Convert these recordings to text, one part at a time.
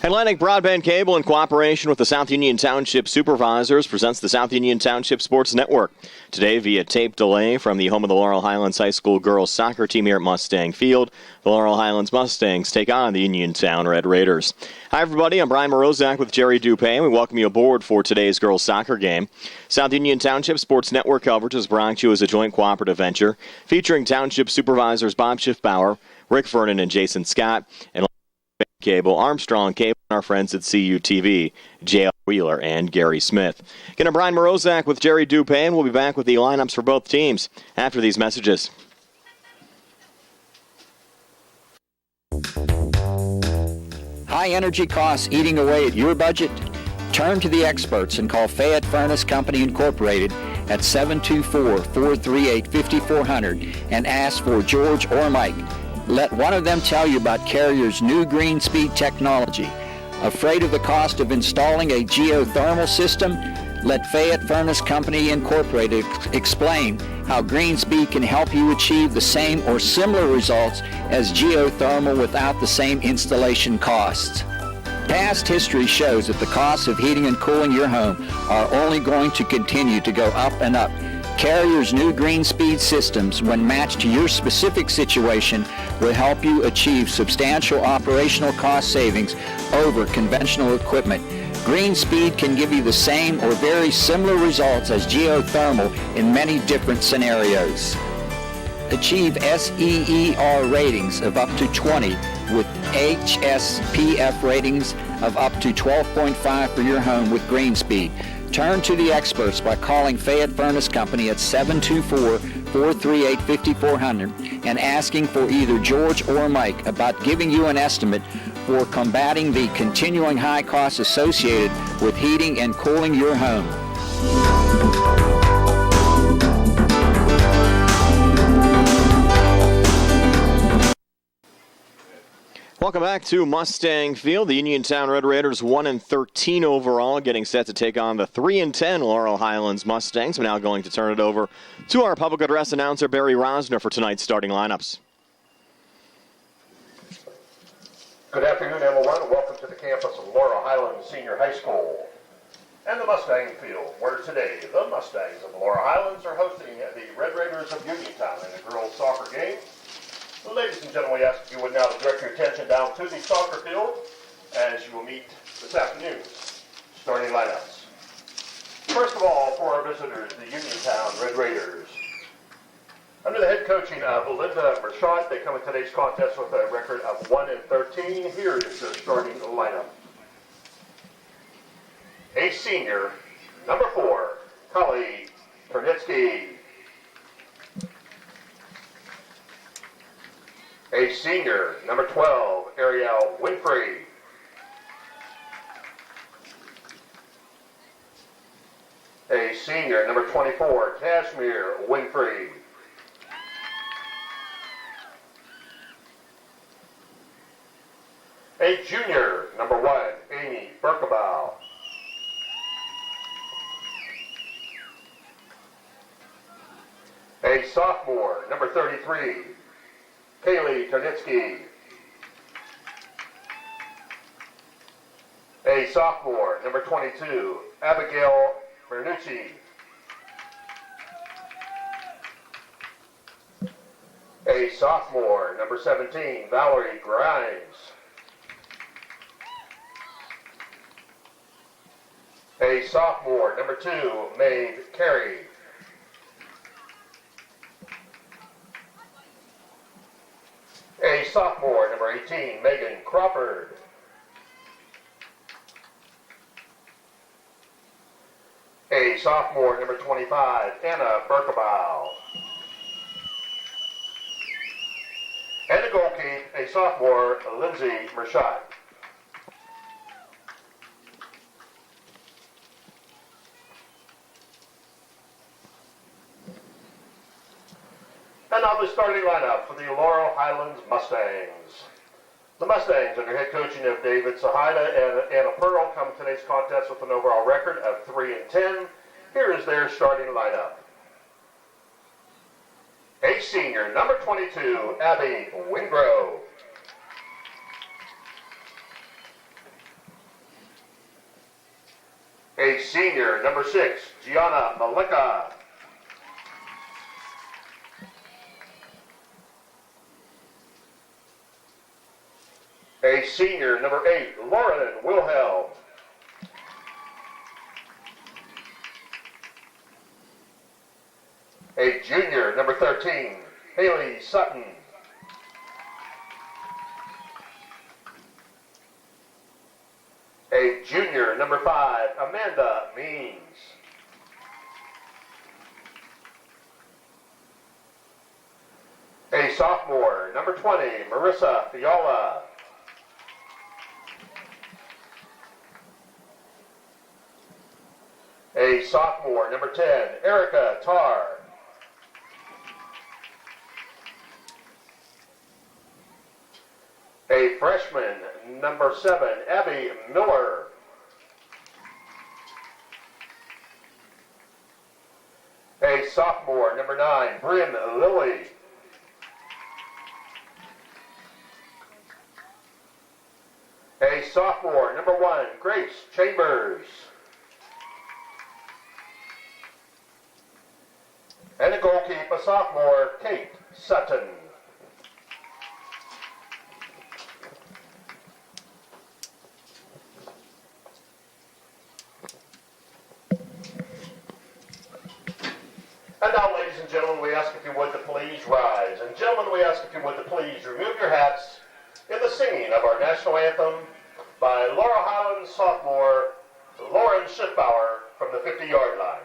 Atlantic Broadband Cable, in cooperation with the South Union Township Supervisors, presents the South Union Township Sports Network. Today, via tape delay from the home of the Laurel Highlands High School girls soccer team here at Mustang Field, the Laurel Highlands Mustangs take on the Uniontown Red Raiders. Hi, everybody. I'm Brian Morozak with Jerry Dupay, and we welcome you aboard for today's girls soccer game. South Union Township Sports Network coverage is brought to you as a joint cooperative venture featuring Township Supervisors Bob Schiffbauer, Rick Vernon, and Jason Scott, and Cable, Armstrong Cable, and our friends at CUTV, J.L. Wheeler and Gary Smith. Again, I'm Brian Morozak with Jerry Dupay, and we'll be back with the lineups for both teams after these messages. High energy costs eating away at your budget? Turn to the experts and call Fayette Furnace Company Incorporated at 724-438-5400 and ask for George or Mike. Let one of them tell you about Carrier's new Green Speed technology. Afraid of the cost of installing a geothermal system? Let Fayette Furnace Company Incorporated explain how Green Speed can help you achieve the same or similar results as geothermal without the same installation costs. Past history shows that the costs of heating and cooling your home are only going to continue to go up and up. Carrier's new Green Speed systems, when matched to your specific situation, will help you achieve substantial operational cost savings over conventional equipment. Green Speed can give you the same or very similar results as geothermal in many different scenarios. Achieve SEER ratings of up to 20 with HSPF ratings of up to 12.5 for your home with Green Speed. Turn to the experts by calling Fayette Furnace Company at 724-438-5400 and asking for either George or Mike about giving you an estimate for combating the continuing high costs associated with heating and cooling your home. Welcome back to Mustang Field. The Uniontown Red Raiders 1-13 overall, getting set to take on the 3-10 Laurel Highlands Mustangs. We're now going to turn it over to our public address announcer, Barry Rosner, for tonight's starting lineups. Good afternoon, everyone. Welcome to the campus of Laurel Highlands Senior High School and the Mustang Field, where today the Mustangs of Laurel Highlands are hosting the Red Raiders of Uniontown in a girls' soccer game. Ladies and gentlemen, we ask if you would now direct your attention down to the soccer field as you will meet this afternoon's starting lineups. First of all, for our visitors, the Uniontown Red Raiders. Under the head coaching of Linda Mershot, they come in today's contest with a record of 1-13. Here is their starting lineup. A senior, number 4, Kali Ternitsky. A senior, number 12, Ariel Winfrey. A senior, number 24, Kashmir Winfrey. A junior, number 1, Amy Berkabau. A sophomore, number 33, Kaylee Ternitsky. A sophomore, number 22, Abigail Bernucci. A sophomore, number 17, Valerie Grimes. A sophomore, number 2, Maeve Carey. A sophomore, number 18, Megan Crawford. A sophomore, number 25, Anna Berkabau. And the goalkeeper, a sophomore, Lindsay Mershot. And now the starting lineup for the Laurel Highlands Mustangs. The Mustangs, under head coaching of David Sahida and Anna Pearl, come in today's contest with an overall record of 3-10. Here is their starting lineup. A senior, number 22, Abby Wingrove. senior, number 6, Gianna Malika. A senior, number 8, Lauren Wilhelm. A junior, number 13, Haley Sutton. A junior, number 5, Amanda Means. A sophomore, number 20, Marissa Fiala. A sophomore, number 10, Erica Tarr. A freshman, number 7, Abby Miller. A sophomore, number 9, Bryn Lilly. A sophomore, number 1, Grace Chambers. And a goalkeeper, sophomore, Kate Sutton. And now, ladies and gentlemen, we ask if you would to please rise. And gentlemen, we ask if you would to please remove your hats in the singing of our national anthem by Laurel Highlands sophomore Lauren Schiffbauer from the 50-yard line.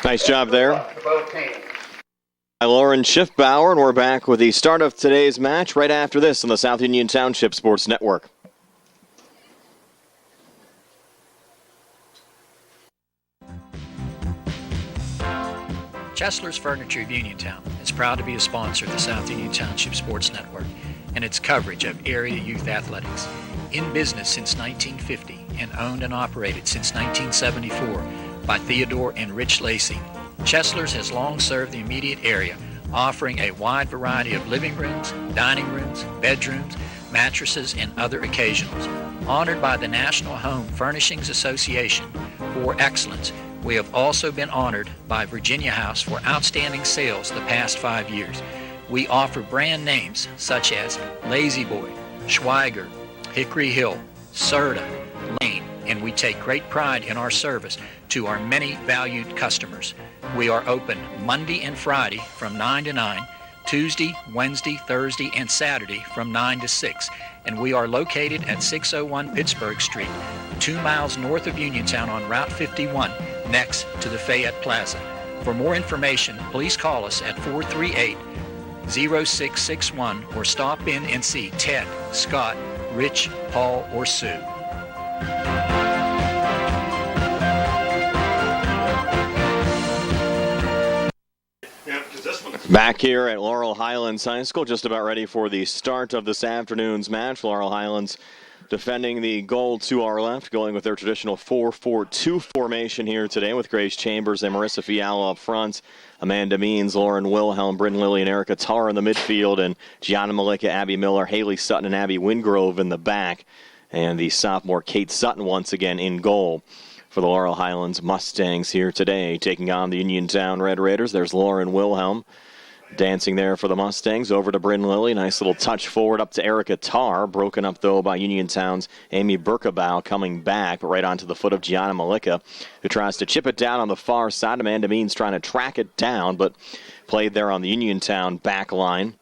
Nice job there by Lauren Schiffbauer, and we're back with the start of today's match right after this on the South Union Township Sports Network. Chesler's Furniture of Uniontown is proud to be a sponsor of the South Union Township Sports Network and its coverage of area youth athletics. In business since 1950 and owned and operated since 1974 by Theodore and Rich Lacey, Chesler's has long served the immediate area, offering a wide variety of living rooms, dining rooms, bedrooms, mattresses, and other occasionals. Honored by the National Home Furnishings Association for excellence, we have also been honored by Virginia House for outstanding sales the past 5 years. We offer brand names such as Lazy Boy, Schweiger, Hickory Hill, Serta, Lane, and we take great pride in our service to our many valued customers. We are open Monday and Friday from 9 to 9, Tuesday, Wednesday, Thursday, and Saturday from 9 to 6, and we are located at 601 Pittsburgh Street, 2 miles north of Uniontown on Route 51, next to the Fayette Plaza. For more information, please call us at 438-0661 or stop in and see Ted, Scott, Rich, Paul, or Sue. Back here at Laurel Highlands High School, just about ready for the start of this afternoon's match. Laurel Highlands defending the goal to our left, going with their traditional 4-4-2 formation here today with Grace Chambers and Marissa Fiala up front. Amanda Means, Lauren Wilhelm, Bryn Lilly, and Erica Tarr in the midfield, and Gianna Malika, Abby Miller, Haley Sutton, and Abby Wingrove in the back. And the sophomore Kate Sutton once again in goal for the Laurel Highlands Mustangs here today, taking on the Uniontown Red Raiders. There's Lauren Wilhelm dancing there for the Mustangs. Over to Bryn Lilly. Nice little touch forward up to Erica Tarr. Broken up, though, by Uniontown's Amy Burkabow coming back, but right onto the foot of Gianna Malika, who tries to chip it down on the far side. Amanda Means trying to track it down, but played there on the Uniontown back line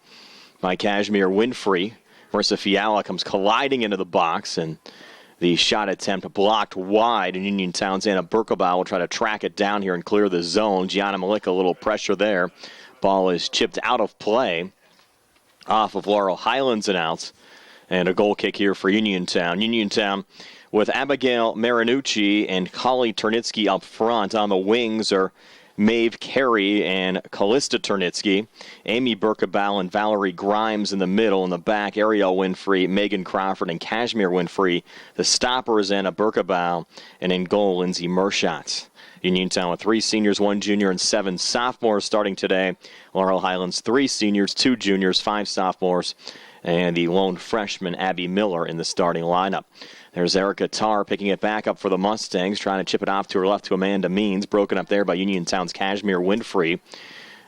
by Kashmir Winfrey. Marissa Fiala comes colliding into the box, and the shot attempt blocked wide, and Uniontown's Anna Burkabow will try to track it down here and clear the zone. Gianna Malika, a little pressure there. Ball is chipped out of play off of Laurel Highlands and out. And a goal kick here for Uniontown. Uniontown with Abigail Marinucci and Holly Turnitsky up front. On the wings are Maeve Carey and Callista Turnitsky. Amy Burkabow and Valerie Grimes in the middle. In the back, Ariel Winfrey, Megan Crawford, and Kashmir Winfrey. The stoppers, Anna Burkabow. And in goal, Lindsay Merschat. Uniontown with 3 seniors, 1 junior, and 7 sophomores starting today. Laurel Highlands, 3 seniors, 2 juniors, 5 sophomores, and the lone freshman, Abby Miller, in the starting lineup. There's Erica Tarr picking it back up for the Mustangs, trying to chip it off to her left to Amanda Means. Broken up there by Uniontown's Kashmir Winfrey.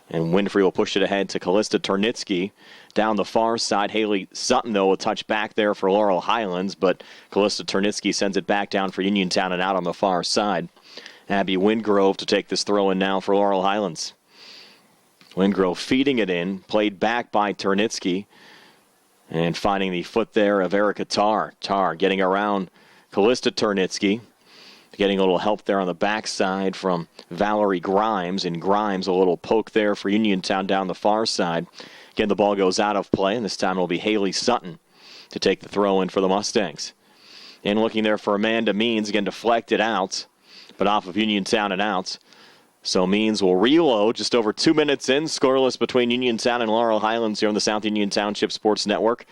And Winfrey will push it ahead to Callista Turnitsky. Down the far side, Haley Sutton, though, will touch back there for Laurel Highlands, but Callista Turnitsky sends it back down for Uniontown and out on the far side. Abby Wingrove to take this throw in now for Laurel Highlands. Wingrove feeding it in, played back by Turnitsky, and finding the foot there of Erica Tarr. Tarr getting around Callista Turnitsky, getting a little help there on the backside from Valerie Grimes, and Grimes a little poke there for Uniontown down the far side. Again, the ball goes out of play, and this time it will be Haley Sutton to take the throw in for the Mustangs. And looking there for Amanda Means, again deflected out, but off of Uniontown and out. So Means will reload just over 2 minutes in. Scoreless between Uniontown and Laurel Highlands here on the South Union Township Sports Network.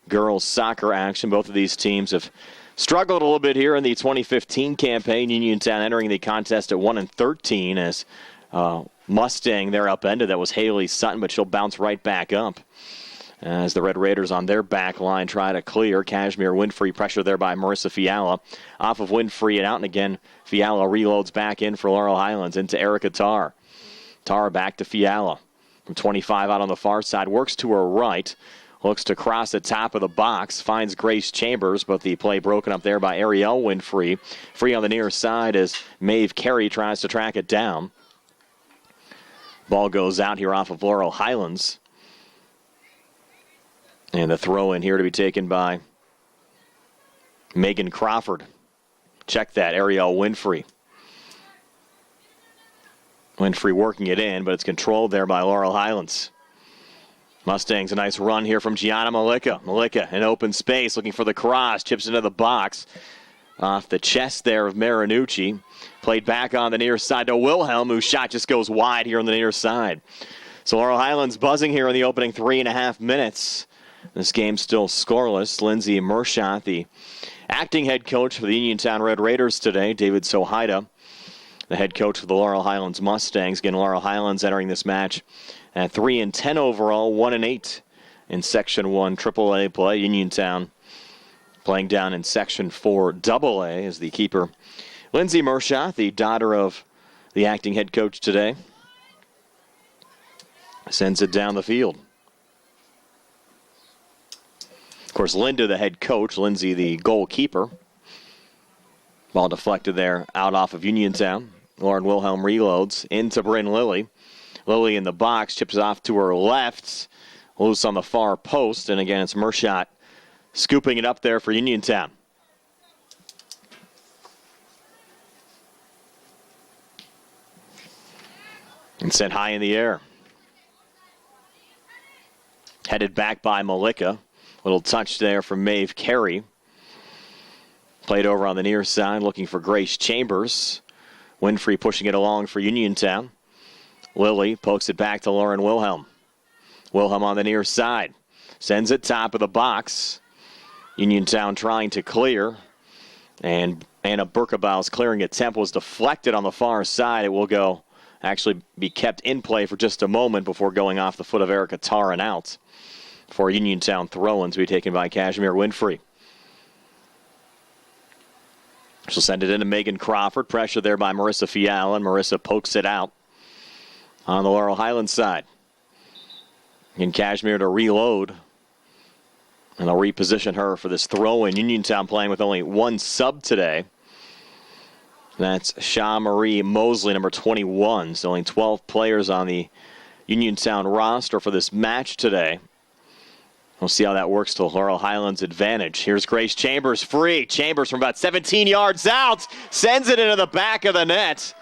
Girls soccer action. Both of these teams have struggled a little bit here in the 2015 campaign. Uniontown entering the contest at 1-13 as Mustang there upended. That was Haley Sutton, but she'll bounce right back up as the Red Raiders on their back line try to clear. Kashmir Winfrey pressure there by Marissa Fiala. Off of Winfrey and out, and again Fiala reloads back in for Laurel Highlands into Erica Tarr. Tarr back to Fiala. From 25 out on the far side, works to her right. Looks to cross the top of the box, finds Grace Chambers, but the play broken up there by Ariel Winfrey. Free on the near side as Maeve Carey tries to track it down. Ball goes out here off of Laurel Highlands. And the throw in here to be taken by Megan Crawford. Check that, Ariel Winfrey. Winfrey working it in, but it's controlled there by Laurel Highlands. Mustangs, a nice run here from Gianna Malika. Malika in open space, looking for the cross, chips into the box. Off the chest there of Marinucci. Played back on the near side to Wilhelm, whose shot just goes wide here on the near side. So Laurel Highlands buzzing here in the opening 3.5 minutes. This game still scoreless. Lindsay Merschat, the acting head coach for the Uniontown Red Raiders today. David Sohaida, the head coach for the Laurel Highlands Mustangs. Again, Laurel Highlands entering this match at 3-10 overall, 1-8 in Section 1 AAA play. Uniontown playing down in Section 4 AA as the keeper. Lindsay Merschat, the daughter of the acting head coach today, sends it down the field. Of course, Linda, the head coach, Lindsay, the goalkeeper. Ball deflected there out off of Uniontown. Lauren Wilhelm reloads into Bryn Lilly. Lilly in the box, chips it off to her left. Loose on the far post, and again, it's Merschat scooping it up there for Uniontown. And sent high in the air. Headed back by Malika. Little touch there from Maeve Carey. Played over on the near side, looking for Grace Chambers. Winfrey pushing it along for Uniontown. Lilly pokes it back to Lauren Wilhelm. Wilhelm on the near side. Sends it top of the box. Uniontown trying to clear, and Anna Burkabau's clearing attempt was deflected on the far side. It will actually be kept in play for just a moment before going off the foot of Erica Tarr and out for Uniontown throw-in to be taken by Kashmir Winfrey. She'll send it in to Megan Crawford. Pressure there by Marissa Fiala, and Marissa pokes it out on the Laurel Highlands side. And Kashmir to reload. And they'll reposition her for this throw-in. Uniontown playing with only one sub today. That's Shaw Marie Mosley, number 21. So only 12 players on the Uniontown roster for this match today. We'll see how that works to Laurel Highlands' advantage. Here's Grace Chambers free. Chambers from about 17 yards out sends it into the back of the net.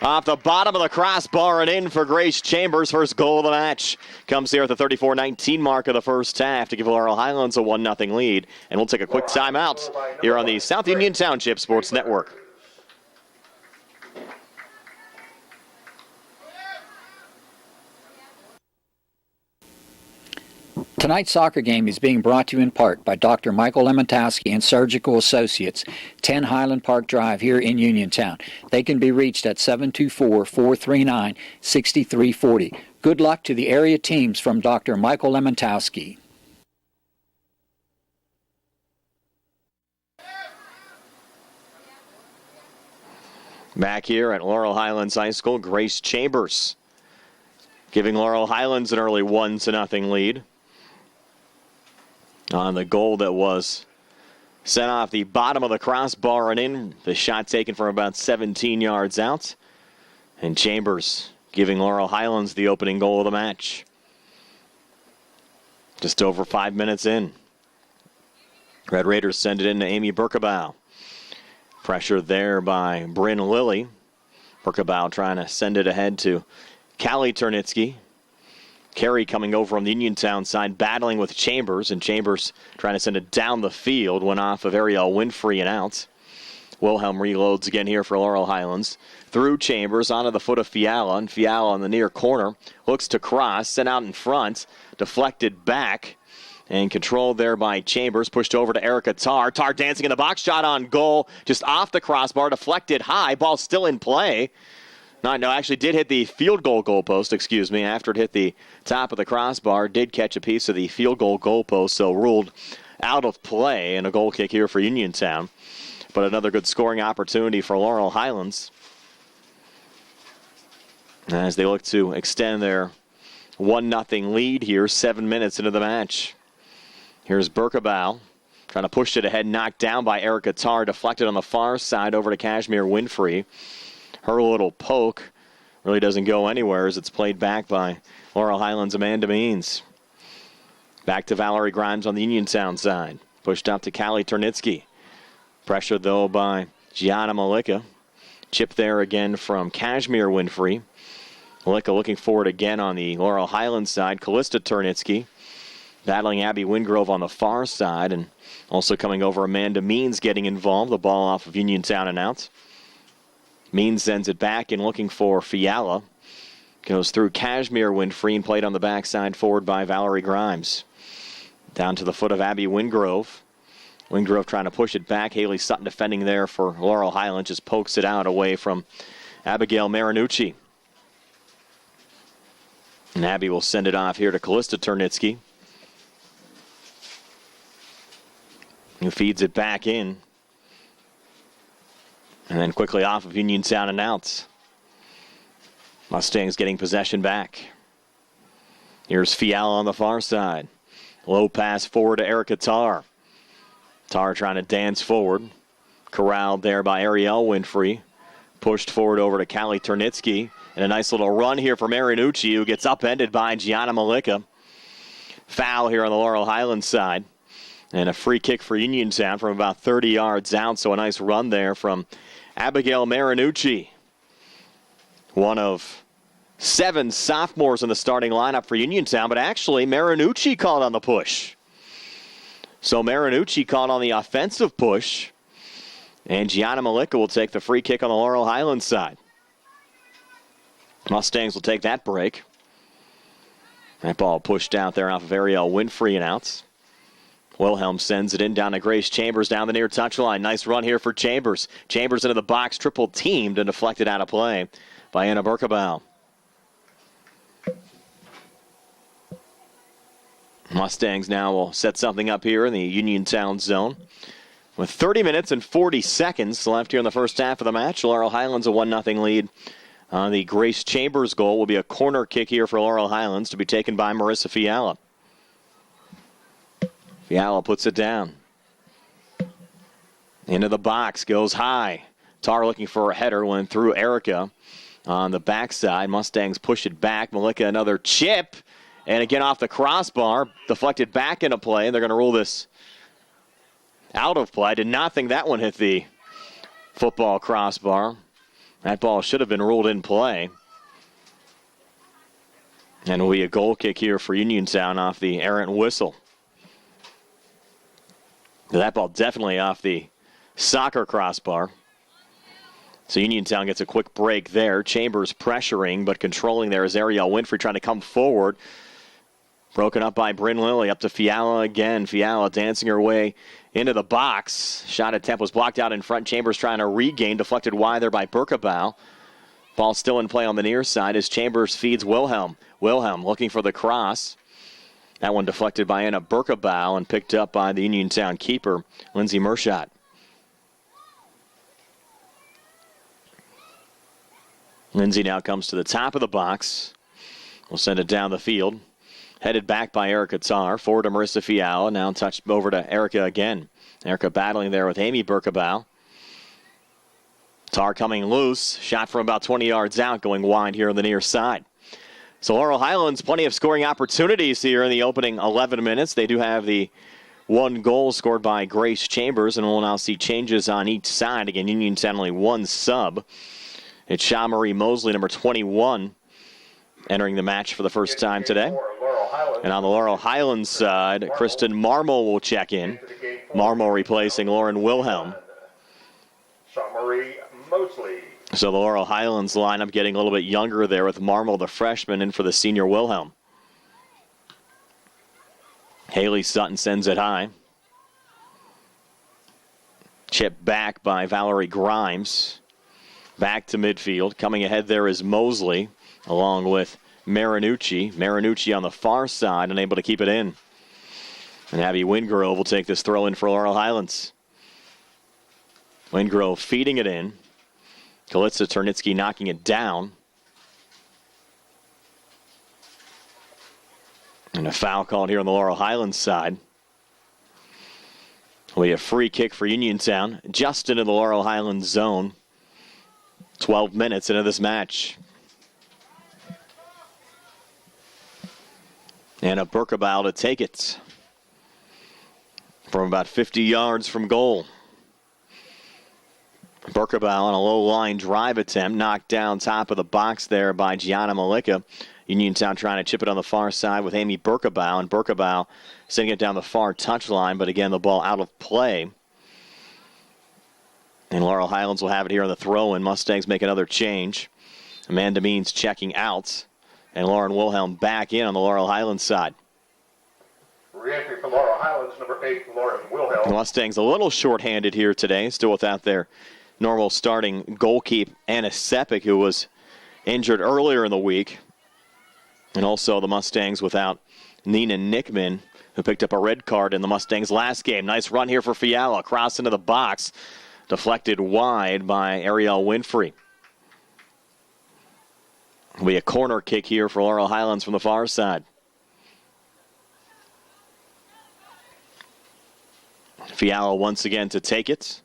Off the bottom of the crossbar and in for Grace Chambers. First goal of the match comes here at the 34-19 mark of the first half to give Laurel Highlands a 1-0 lead. And we'll take a quick timeout here on the South Union Township Sports Network. Tonight's soccer game is being brought to you in part by Dr. Michael Lemontowski and Surgical Associates, 10 Highland Park Drive here in Uniontown. They can be reached at 724-439-6340. Good luck to the area teams from Dr. Michael Lemontowski. Back here at Laurel Highlands High School, Grace Chambers giving Laurel Highlands an early 1-0 lead on the goal that was sent off the bottom of the crossbar and in. The shot taken from about 17 yards out. And Chambers giving Laurel Highlands the opening goal of the match. Just over 5 minutes in. Red Raiders send it in to Amy Burkabau. Pressure there by Bryn Lilly. Burkabau trying to send it ahead to Callie Turnitsky. Carey coming over on the Uniontown side, battling with Chambers, and Chambers trying to send it down the field. Went off of Ariel Winfrey and out. Wilhelm reloads again here for Laurel Highlands. Through Chambers, onto the foot of Fiala, and Fiala on the near corner. Looks to cross, sent out in front, deflected back, and controlled there by Chambers. Pushed over to Erica Tarr. Tarr dancing in the box, shot on goal, just off the crossbar, deflected high, ball still in play. No, actually did hit the field goal goalpost, after it hit the top of the crossbar. Did catch a piece of the field goal goalpost, so ruled out of play, and a goal kick here for Uniontown. But another good scoring opportunity for Laurel Highlands as they look to extend their 1-0 lead here, 7 minutes into the match. Here's Burkabau trying to push it ahead, knocked down by Erica Tarr, deflected on the far side over to Kashmir Winfrey. Her little poke really doesn't go anywhere as it's played back by Laurel Highlands' Amanda Means. Back to Valerie Grimes on the Uniontown side. Pushed out to Callie Turnitsky. Pressure, though, by Gianna Malika. Chip there again from Kashmir Winfrey. Malika looking forward again on the Laurel Highlands side. Callista Turnitsky battling Abby Wingrove on the far side. And also coming over, Amanda Means getting involved. The ball off of Uniontown and out. Means sends it back and looking for Fiala. Goes through Kashmir Winfrey and played on the backside forward by Valerie Grimes. Down to the foot of Abby Wingrove. Wingrove trying to push it back. Haley Sutton defending there for Laurel Highlands. Just pokes it out away from Abigail Marinucci. And Abby will send it off here to Callista Turnitsky, who feeds it back in. And then quickly off of Uniontown and out. Mustangs getting possession back. Here's Fiala on the far side. Low pass forward to Erica Tarr. Tarr trying to dance forward. Corralled there by Ariel Winfrey. Pushed forward over to Callie Turnitsky. And a nice little run here for Marinucci, who gets upended by Gianna Malika. Foul here on the Laurel Highlands side. And a free kick for Uniontown from about 30 yards out. So a nice run there from Abigail Marinucci. One of 7 sophomores in the starting lineup for Uniontown, but actually Marinucci called on the push. So Marinucci called on the offensive push, and Gianna Malika will take the free kick on the Laurel Highlands side. Mustangs will take that break. That ball pushed out there off of Ariel Winfrey and out. Wilhelm sends it in down to Grace Chambers down the near touchline. Nice run here for Chambers. Chambers into the box, triple teamed and deflected out of play by Anna Berkebau. Mustangs now will set something up here in the Uniontown zone. With 30 minutes and 40 seconds left here in the first half of the match, Laurel Highlands a 1-0 lead. The Grace Chambers goal will be a corner kick here for Laurel Highlands to be taken by Marissa Fiala. Fiala puts it down. Into the box, goes high. Tar looking for a header, went through Erica on the backside. Mustangs push it back. Malika another chip. And again off the crossbar, deflected back into play. And they're going to rule this out of play. I did not think that one hit the football crossbar. That ball should have been ruled in play. And will be a goal kick here for Uniontown off the errant whistle. That ball definitely off the soccer crossbar. So Uniontown gets a quick break there. Chambers pressuring, but controlling there is Ariel Winfrey trying to come forward. Broken up by Bryn Lilly. Up to Fiala again. Fiala dancing her way into the box. Shot attempt was blocked out in front. Chambers trying to regain. Deflected wide there by Berkebau. Ball still in play on the near side as Chambers feeds Wilhelm. Wilhelm looking for the cross. That one deflected by Anna Berkebau and picked up by the Uniontown keeper, Lindsay Mershot. Lindsay now comes to the top of the box. We'll send it down the field. Headed back by Erica Tar. Forward to Marissa Fiala. Now touched over to Erica again. Erica battling there with Amy Berkebau. Tar coming loose. Shot from about 20 yards out, going wide here on the near side. So Laurel Highlands, plenty of scoring opportunities here in the opening 11 minutes. They do have the one goal scored by Grace Chambers, and we'll now see changes on each side. Again, Uniontown only one sub. It's Sha-Marie Mosley, number 21, entering the match for the first time today. And on the Laurel Highlands side, Kristen Marmol will check in. Marmol replacing Lauren Wilhelm. Sha-Marie Mosley. So the Laurel Highlands lineup getting a little bit younger there with Marmol, the freshman, in for the senior Wilhelm. Haley Sutton sends it high. Chip back by Valerie Grimes. Back to midfield. Coming ahead there is Mosley, along with Marinucci. Marinucci on the far side, unable to keep it in. And Abby Wingrove will take this throw in for Laurel Highlands. Wingrove feeding it in. Kalitsa Turnitsky knocking it down. And a foul called here on the Laurel Highlands side. We have a free kick for Uniontown, just into the Laurel Highlands zone. 12 minutes into this match. Anna Berkebau to take it from about 50 yards from goal. Berkebau on a low line drive attempt, knocked down top of the box there by Gianna Malika. Uniontown trying to chip it on the far side with Amy Berkebau, and Berkebau sending it down the far touchline, but again the ball out of play. And Laurel Highlands will have it here on the throw, and Mustangs make another change. Amanda Means checking out, and Lauren Wilhelm back in on the Laurel Highlands side. Re-entry for Laurel Highlands, number 8, Lauren Wilhelm. The Mustangs a little short-handed here today, still without their normal starting goalkeeper, Anna Sepik, who was injured earlier in the week. And also the Mustangs without Nina Nickman, who picked up a red card in the Mustangs' last game. Nice run here for Fiala, cross into the box. Deflected wide by Ariel Winfrey. Will be a corner kick here for Laurel Highlands from the far side. Fiala once again to take it.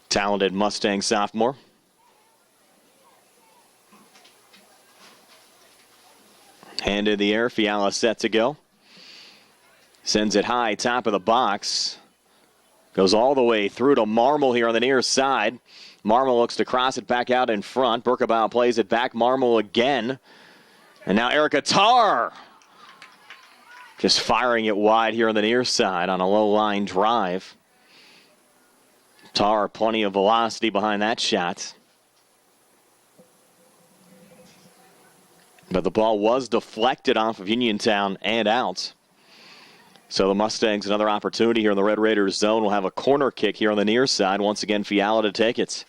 Talented Mustang sophomore. Hand in the air, Fiala set to go. Sends it high, top of the box. Goes all the way through to Marmol here on the near side. Marmol looks to cross it back out in front. Berkebau plays it back. Marmol again. And now Erica Tar. Just firing it wide here on the near side on a low line drive. Tar, plenty of velocity behind that shot. But the ball was deflected off of Uniontown and out. So the Mustangs, another opportunity here in the Red Raiders zone, will have a corner kick here on the near side. Once again, Fiala to take it.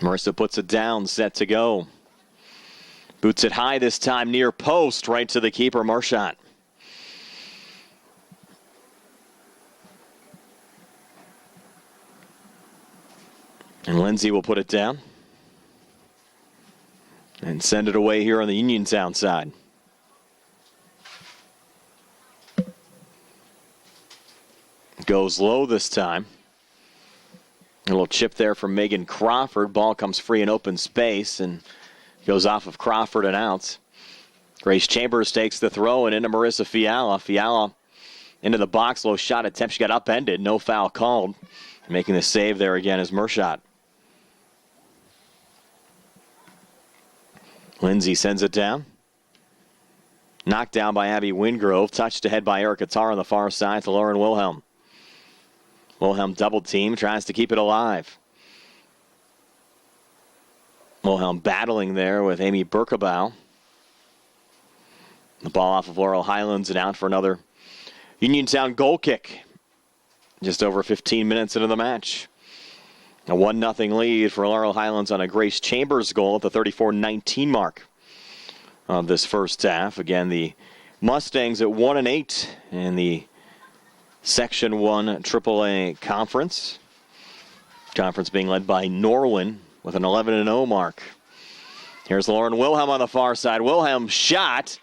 Marissa puts it down, set to go. Boots it high this time, near post, right to the keeper, Marchant. And Lindsay will put it down and send it away here on the Uniontown side. Goes low this time. A little chip there from Megan Crawford. Ball comes free in open space and goes off of Crawford and out. Grace Chambers takes the throw and into Marissa Fiala. Fiala into the box, low shot attempt. She got upended, no foul called. Making the save there again is Mershot. Lindsay sends it down. Knocked down by Abby Wingrove. Touched ahead by Erica Tarr on the far side to Lauren Wilhelm. Wilhelm double team, tries to keep it alive. Wilhelm battling there with Amy Berkabow. The ball off of Laurel Highlands and out for another Uniontown goal kick. Just over 15 minutes into the match. A 1-0 lead for Laurel Highlands on a Grace Chambers goal at the 34-19 mark of this first half. Again, the Mustangs at 1-8 in the Section 1 AAA Conference. Conference being led by Norwin with an 11-0 mark. Here's Lauren Wilhelm on the far side. Wilhelm shot,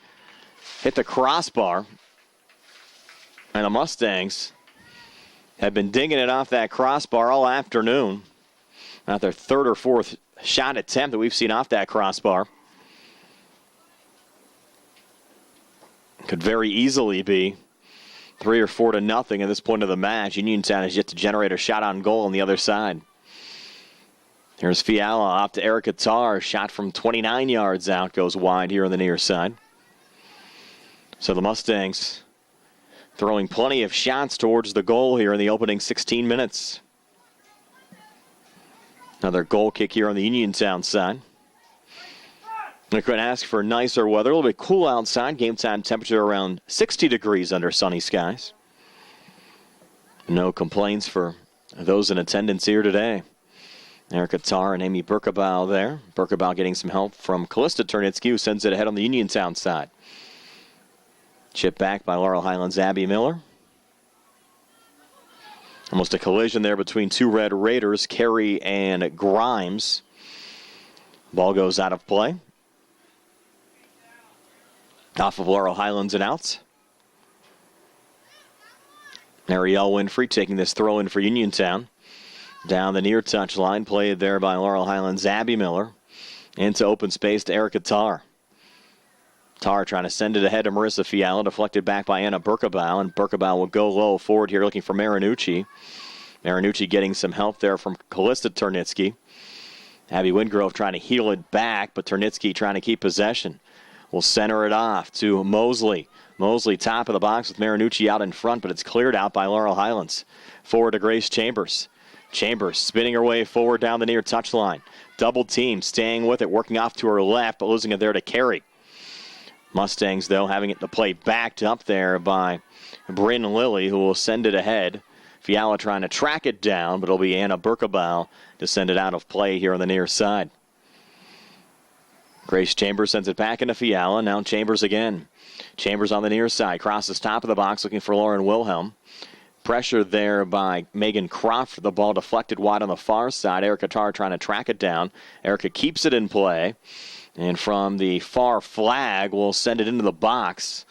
hit the crossbar. And the Mustangs have been dinging it off that crossbar all afternoon. Not their third or fourth shot attempt that we've seen off that crossbar. Could very easily be 3 or 4-0 at this point of the match. Uniontown has yet to generate a shot on goal on the other side. Here's Fiala off to Erica Tarr. Shot from 29 yards out, goes wide here on the near side. So the Mustangs throwing plenty of shots towards the goal here in the opening 16 minutes. Another goal kick here on the Uniontown side. We couldn't ask for nicer weather. A little bit cool outside. Game time temperature around 60 degrees under sunny skies. No complaints for those in attendance here today. Erica Tarr and Amy Berkabow there. Berkabow getting some help from Callista Turnitsky, who sends it ahead on the Uniontown side. Chip back by Laurel Highlands' Abby Miller. Almost a collision there between two Red Raiders, Carey and Grimes. Ball goes out of play. Off of Laurel Highlands and out. Ariel Winfrey taking this throw in for Uniontown. Down the near touch line, played there by Laurel Highlands' Abby Miller. Into open space to Erica Tarr. Tarr trying to send it ahead to Marissa Fiala, deflected back by Anna Berkabow, and Berkabow will go low forward here looking for Marinucci. Marinucci getting some help there from Callista Turnitsky. Abby Wingrove trying to heel it back, but Turnitsky trying to keep possession. Will center it off to Mosley. Mosley top of the box with Marinucci out in front, but it's cleared out by Laurel Highlands. Forward to Grace Chambers. Chambers spinning her way forward down the near touchline. Double team, staying with it, working off to her left, but losing it there to Carey. Mustangs, though, having it to play backed up there by Bryn Lilly, who will send it ahead. Fiala trying to track it down, but it'll be Anna Berkabow to send it out of play here on the near side. Grace Chambers sends it back into Fiala. Now Chambers again. Chambers on the near side. Crosses top of the box looking for Lauren Wilhelm. Pressure there by Megan Crawford. The ball deflected wide on the far side. Erica Tarr trying to track it down. Erica keeps it in play. And from the far flag, will send it into the box.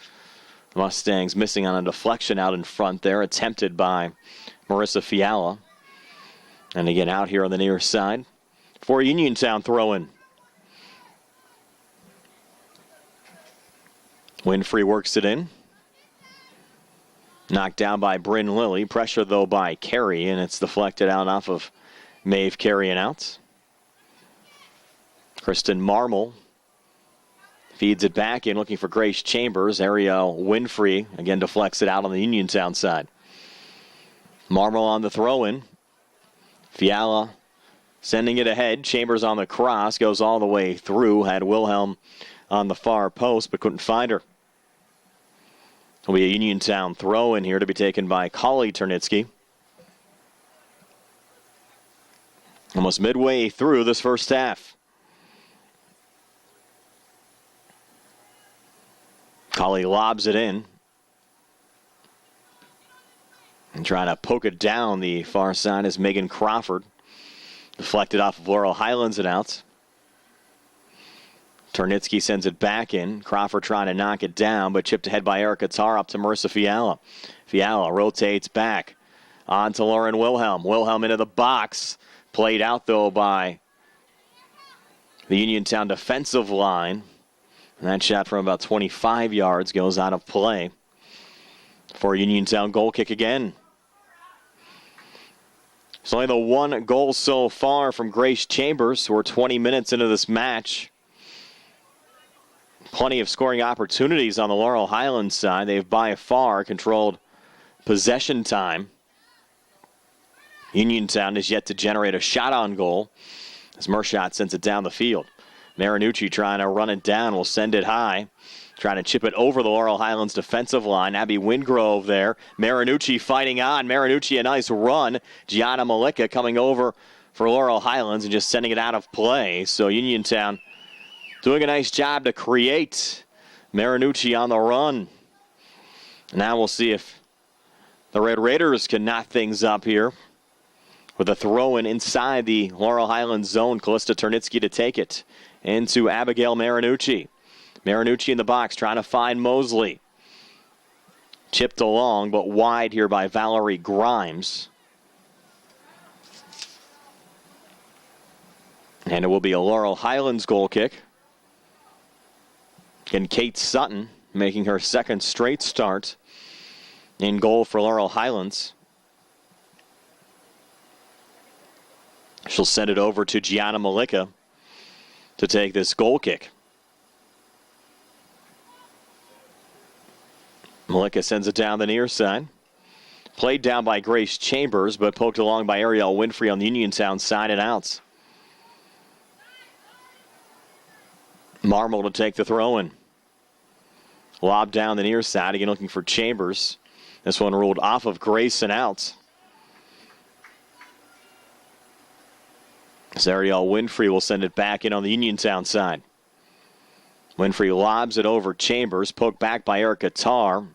The Mustangs missing on a deflection out in front there, attempted by Marissa Fiala. And again out here on the near side for a Uniontown throw-in. Winfrey works it in. Knocked down by Bryn Lilly. Pressure, though, by Carey, and it's deflected out off of Maeve Carey and out. Kristen Marmol feeds it back in, looking for Grace Chambers. Ariel Winfrey, again, deflects it out on the Uniontown side. Marmol on the throw-in. Fiala sending it ahead. Chambers on the cross, goes all the way through. Had Wilhelm on the far post, but couldn't find her. It'll be a Uniontown throw in here to be taken by Collie Turnitsky. Almost midway through this first half. Collie lobs it in. And trying to poke it down the far side is Megan Crawford. Deflected off of Laurel Highlands and out. Turnitsky sends it back in. Crawford trying to knock it down, but chipped ahead by Erica Tarr up to Marissa Fiala. Fiala rotates back. On to Lauren Wilhelm. Wilhelm into the box. Played out, though, by the Uniontown defensive line. And that shot from about 25 yards goes out of play for a Uniontown goal kick again. It's only the one goal so far from Grace Chambers. We're 20 minutes into this match. Plenty of scoring opportunities on the Laurel Highlands side. They've by far controlled possession time. Uniontown is yet to generate a shot on goal as Mershot sends it down the field. Marinucci trying to run it down, will send it high. Trying to chip it over the Laurel Highlands defensive line. Abby Wingrove there. Marinucci fighting on. Marinucci a nice run. Gianna Malika coming over for Laurel Highlands and just sending it out of play. So Uniontown doing a nice job to create. Marinucci on the run. Now we'll see if the Red Raiders can knot things up here with a throw-in inside the Laurel Highlands zone. Callista Turnitsky to take it into Abigail Marinucci. Marinucci in the box trying to find Mosley. Chipped along, but wide here by Valerie Grimes. And it will be a Laurel Highlands goal kick. And Kate Sutton making her second straight start in goal for Laurel Highlands. She'll send it over to Gianna Malika to take this goal kick. Malika sends it down the near side. Played down by Grace Chambers, but poked along by Ariel Winfrey on the Uniontown side and outs. Marmol to take the throw in. Lob down the near side, again looking for Chambers. This one ruled off of Grace and out. As Ariel Winfrey will send it back in on the Uniontown side. Winfrey lobs it over Chambers, poked back by Erica Tarr.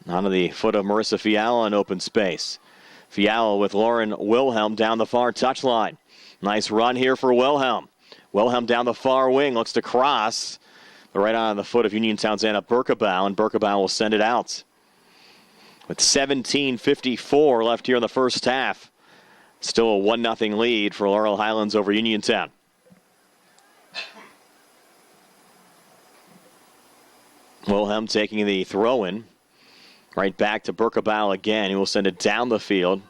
Onto the foot of Marissa Fiala in open space. Fiala with Lauren Wilhelm down the far touchline. Nice run here for Wilhelm. Wilhelm down the far wing, looks to cross. But right on the foot of Uniontown's Anna Berkebau, and Berkebau will send it out. With 17:54 left here in the first half. Still a 1-0 lead for Laurel Highlands over Uniontown. Wilhelm taking the throw-in. Right back to Berkebau again. He will send it down the field.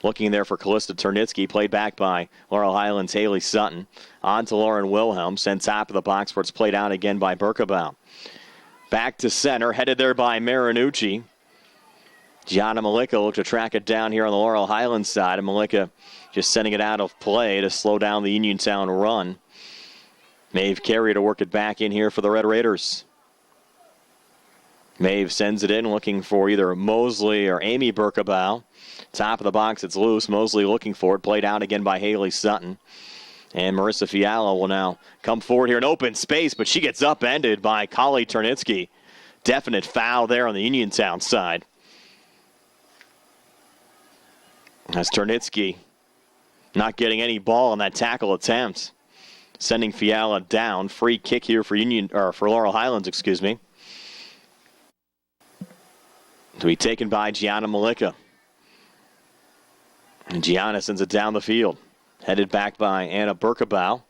Looking there for Callista Turnitsky. Played back by Laurel Highlands' Haley Sutton. On to Lauren Wilhelm. Sent top of the box where it's played out again by Berkebau. Back to center. Headed there by Marinucci. Gianna Malika looked to track it down here on the Laurel Highlands side. And Malika just sending it out of play to slow down the Uniontown run. Maeve Carey to work it back in here for the Red Raiders. Maeve sends it in looking for either Mosley or Amy Berkebau. Top of the box, it's loose. Mosley looking for it. Played out again by Haley Sutton. And Marissa Fiala will now come forward here in open space, but she gets upended by Collie Turnitsky. Definite foul there on the Uniontown side. As Turnitsky not getting any ball on that tackle attempt. Sending Fiala down. Free kick here for Laurel Highlands, excuse me. To be taken by Gianna Malika. And Gianna sends it down the field. Headed back by Anna Berkebau.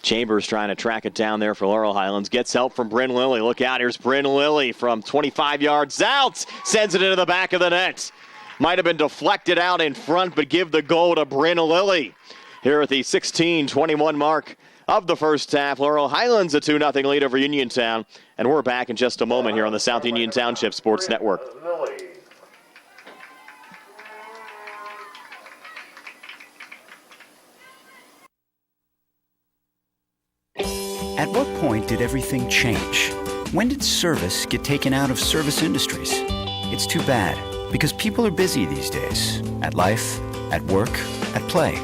Chambers trying to track it down there for Laurel Highlands. Gets help from Bryn Lilly. Look out, here's Bryn Lilly from 25 yards out. Sends it into the back of the net. Might have been deflected out in front, but give the goal to Bryn Lilly. Here at the 16:21 mark of the first half. Laurel Highlands a 2-0 lead over Uniontown. And we're back in just a moment here on the South Union Township Sports Network. At what point did everything change? When did service get taken out of service industries? It's too bad, because people are busy these days. At life, at work, at play.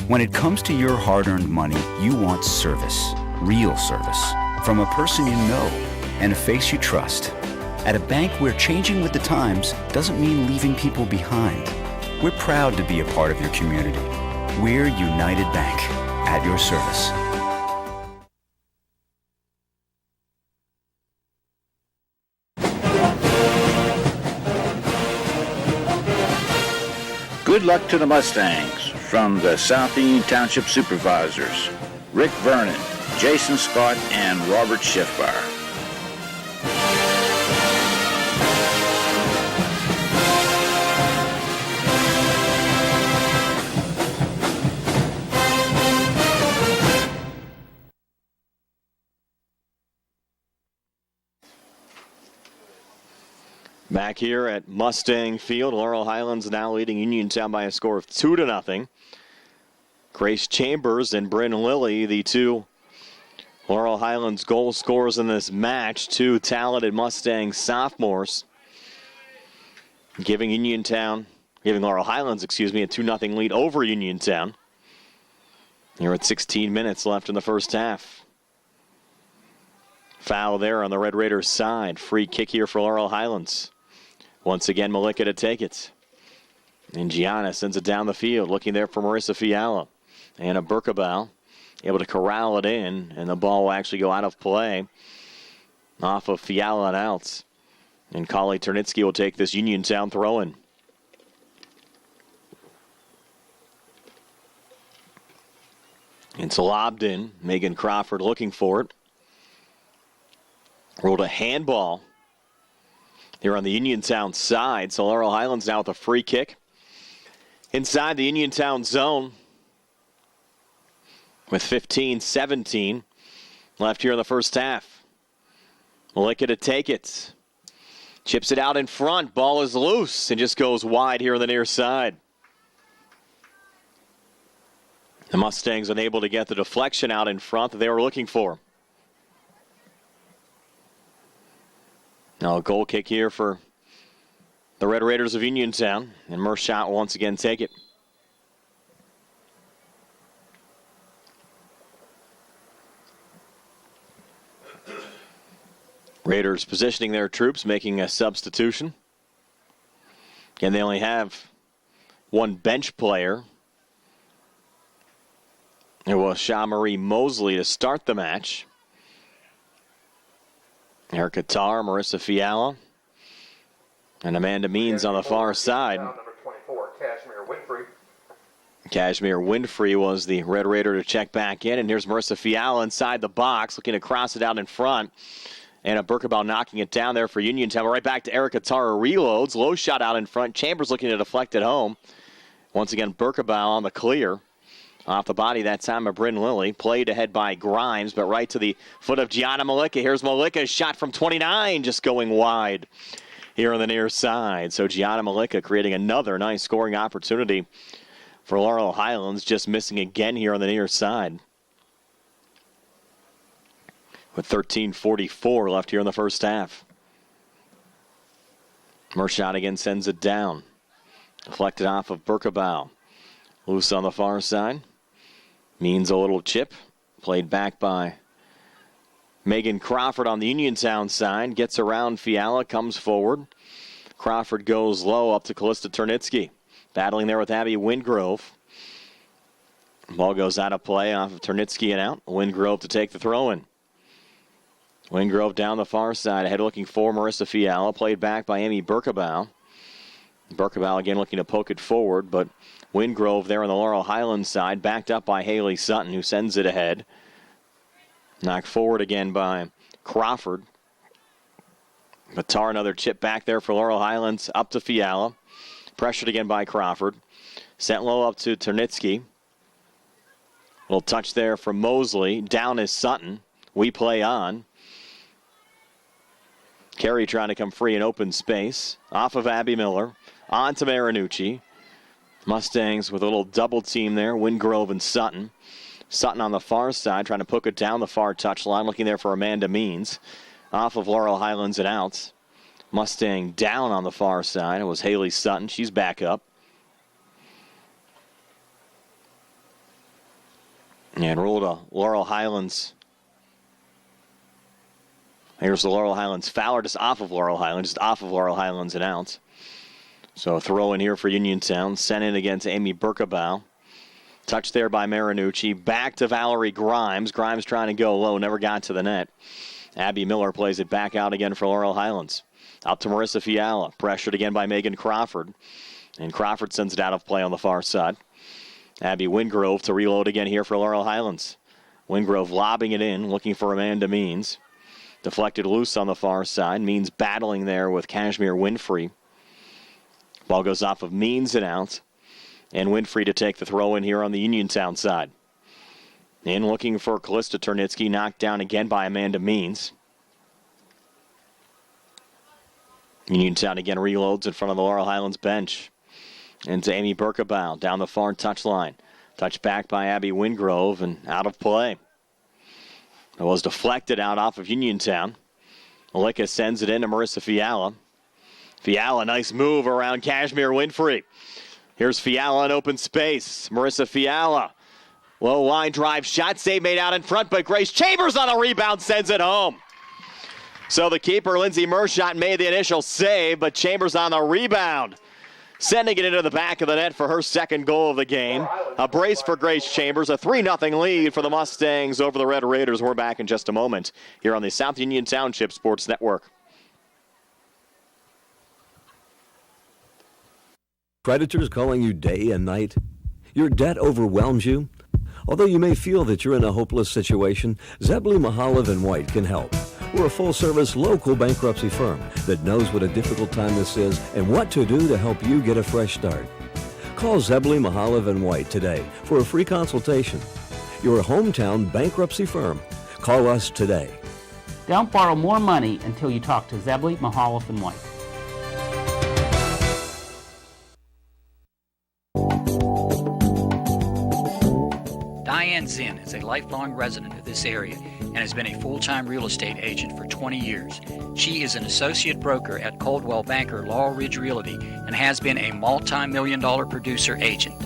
When it comes to your hard-earned money, you want service. Real service. From a person you know and a face you trust. At a bank where changing with the times doesn't mean leaving people behind. We're proud to be a part of your community. We're United Bank, at your service. Good luck to the Mustangs from the South Union Township Supervisors, Rick Vernon, Jason Scott, and Robert Schiffbar. Back here at Mustang Field, Laurel Highlands now leading Uniontown by a score of 2-0. Grace Chambers and Bryn Lilly, the two Laurel Highlands goal scorers in this match, two talented Mustang sophomores, giving Laurel Highlands, a 2-0 lead over Uniontown. Here at 16 minutes left in the first half. Foul there on the Red Raiders' side. Free kick here for Laurel Highlands. Once again, Malika to take it. And Gianna sends it down the field, looking there for Marissa Fiala. Anna Berkebau able to corral it in, and the ball will actually go out of play off of Fiala and out. And Kali Ternitsky will take this Uniontown throw-in. It's lobbed in. Megan Crawford looking for it. Rolled a handball here on the Uniontown side. So Laurel Highlands now with a free kick inside the Uniontown zone with 15-17 left here in the first half. Malika to take it. Chips it out in front. Ball is loose and just goes wide here on the near side. The Mustangs unable to get the deflection out in front that they were looking for. Now a goal kick here for the Red Raiders of Uniontown. And Mershot will once again take it. Raiders positioning their troops, making a substitution. Again, they only have one bench player. It was Sha-Marie Mosley to start the match. Erica Tarr, Marissa Fiala, and Amanda Means on the far side. Number 24, Cashmere Winfrey. Cashmere Winfrey was the Red Raider to check back in. And here's Marissa Fiala inside the box, looking to cross it out in front. Anna Berkebau knocking it down there for Uniontown. Right back to Erica Tarr, reloads. Low shot out in front. Chambers looking to deflect it home. Once again, Berkebau on the clear. Off the body that time of Bryn Lilly. Played ahead by Grimes, but right to the foot of Gianna Malika. Here's Malika's shot from 29, just going wide here on the near side. So Gianna Malika creating another nice scoring opportunity for Laurel Highlands, just missing again here on the near side. With 13:44 left here in the first half. Mershot again sends it down. Deflected off of Berkebau. Loose on the far side. Means a little chip. Played back by Megan Crawford on the Uniontown side. Gets around Fiala, comes forward. Crawford goes low up to Callista Ternitsky. Battling there with Abby Wingrove. Ball goes out of play off of Ternitsky and out. Wingrove to take the throw-in. Wingrove down the far side. Ahead looking for Marissa Fiala. Played back by Amy Berkebau. Berkebau again looking to poke it forward, but Wingrove there on the Laurel Highlands side, backed up by Haley Sutton, who sends it ahead. Knocked forward again by Crawford. Batar, another chip back there for Laurel Highlands, up to Fiala. Pressured again by Crawford. Sent low up to Ternitsky. Little touch there from Mosley. Down is Sutton. We play on. Carey trying to come free in open space. Off of Abby Miller. On to Marinucci. Mustangs with a little double team there. Wingrove and Sutton. Sutton on the far side, trying to poke it down the far touchline, looking there for Amanda Means. Off of Laurel Highlands and out. Mustang down on the far side. It was Haley Sutton. She's back up. And ruled a Laurel Highlands. Here's the Laurel Highlands foul, just off of Laurel Highlands and out. So a throw in here for Uniontown. Sent in against Amy Berkabow. Touch there by Marinucci. Back to Valerie Grimes. Grimes trying to go low, never got to the net. Abby Miller plays it back out again for Laurel Highlands. Out to Marissa Fiala. Pressured again by Megan Crawford. And Crawford sends it out of play on the far side. Abby Wingrove to reload again here for Laurel Highlands. Wingrove lobbing it in, looking for Amanda Means. Deflected loose on the far side. Means battling there with Kashmir Winfrey. Ball goes off of Means and out. And Winfrey to take the throw in here on the Uniontown side. In looking for Callista Turnitsky, knocked down again by Amanda Means. Uniontown again reloads in front of the Laurel Highlands bench. Into Amy Berkabow down the far touchline. Touched back by Abby Wingrove and out of play. It was deflected out off of Uniontown. Malika sends it in to Marissa Fiala. Fiala, nice move around Kashmir Winfrey. Here's Fiala in open space. Marissa Fiala. Low line drive shot. Save made out in front, but Grace Chambers on a rebound sends it home. So the keeper, Lindsay Mershot, made the initial save, but Chambers on the rebound. Sending it into the back of the net for her second goal of the game. A brace for Grace Chambers. A 3-0 lead for the Mustangs over the Red Raiders. We're back in just a moment here on the South Union Township Sports Network. Predators calling you day and night? Your debt overwhelms you? Although you may feel that you're in a hopeless situation, Zebley, Mahalev & White can help. We're a full-service local bankruptcy firm that knows what a difficult time this is and what to do to help you get a fresh start. Call Zebley, Mahalev & White today for a free consultation. Your hometown bankruptcy firm. Call us today. Don't borrow more money until you talk to Zebley, Mahalev & White. Diane Zinn is a lifelong resident of this area and has been a full-time real estate agent for 20 years. She is an associate broker at Coldwell Banker Laurel Ridge Realty and has been a multi-million-dollar producer agent.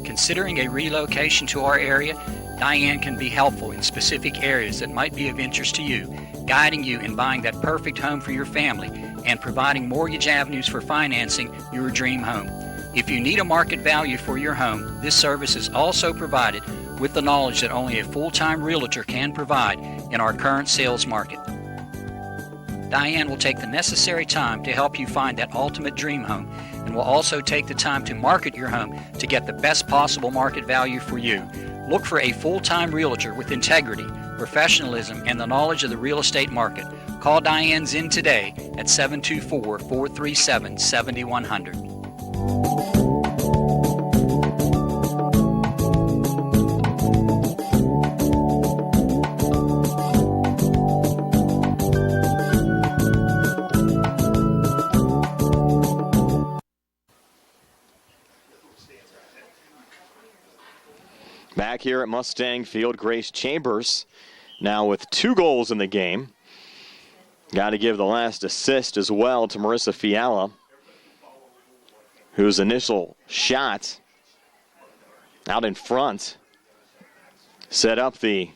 Considering a relocation to our area, Diane can be helpful in specific areas that might be of interest to you, guiding you in buying that perfect home for your family and providing mortgage avenues for financing your dream home. If you need a market value for your home, this service is also provided with the knowledge that only a full-time realtor can provide in our current sales market. Diane will take the necessary time to help you find that ultimate dream home and will also take the time to market your home to get the best possible market value for you. Look for a full-time realtor with integrity, professionalism, and the knowledge of the real estate market. Call Diane Zinn today at 724-437-7100. Back here at Mustang Field, Grace Chambers now with 2 goals in the game. Got to give the last assist as well to Marissa Fiala, whose initial shot out in front set up the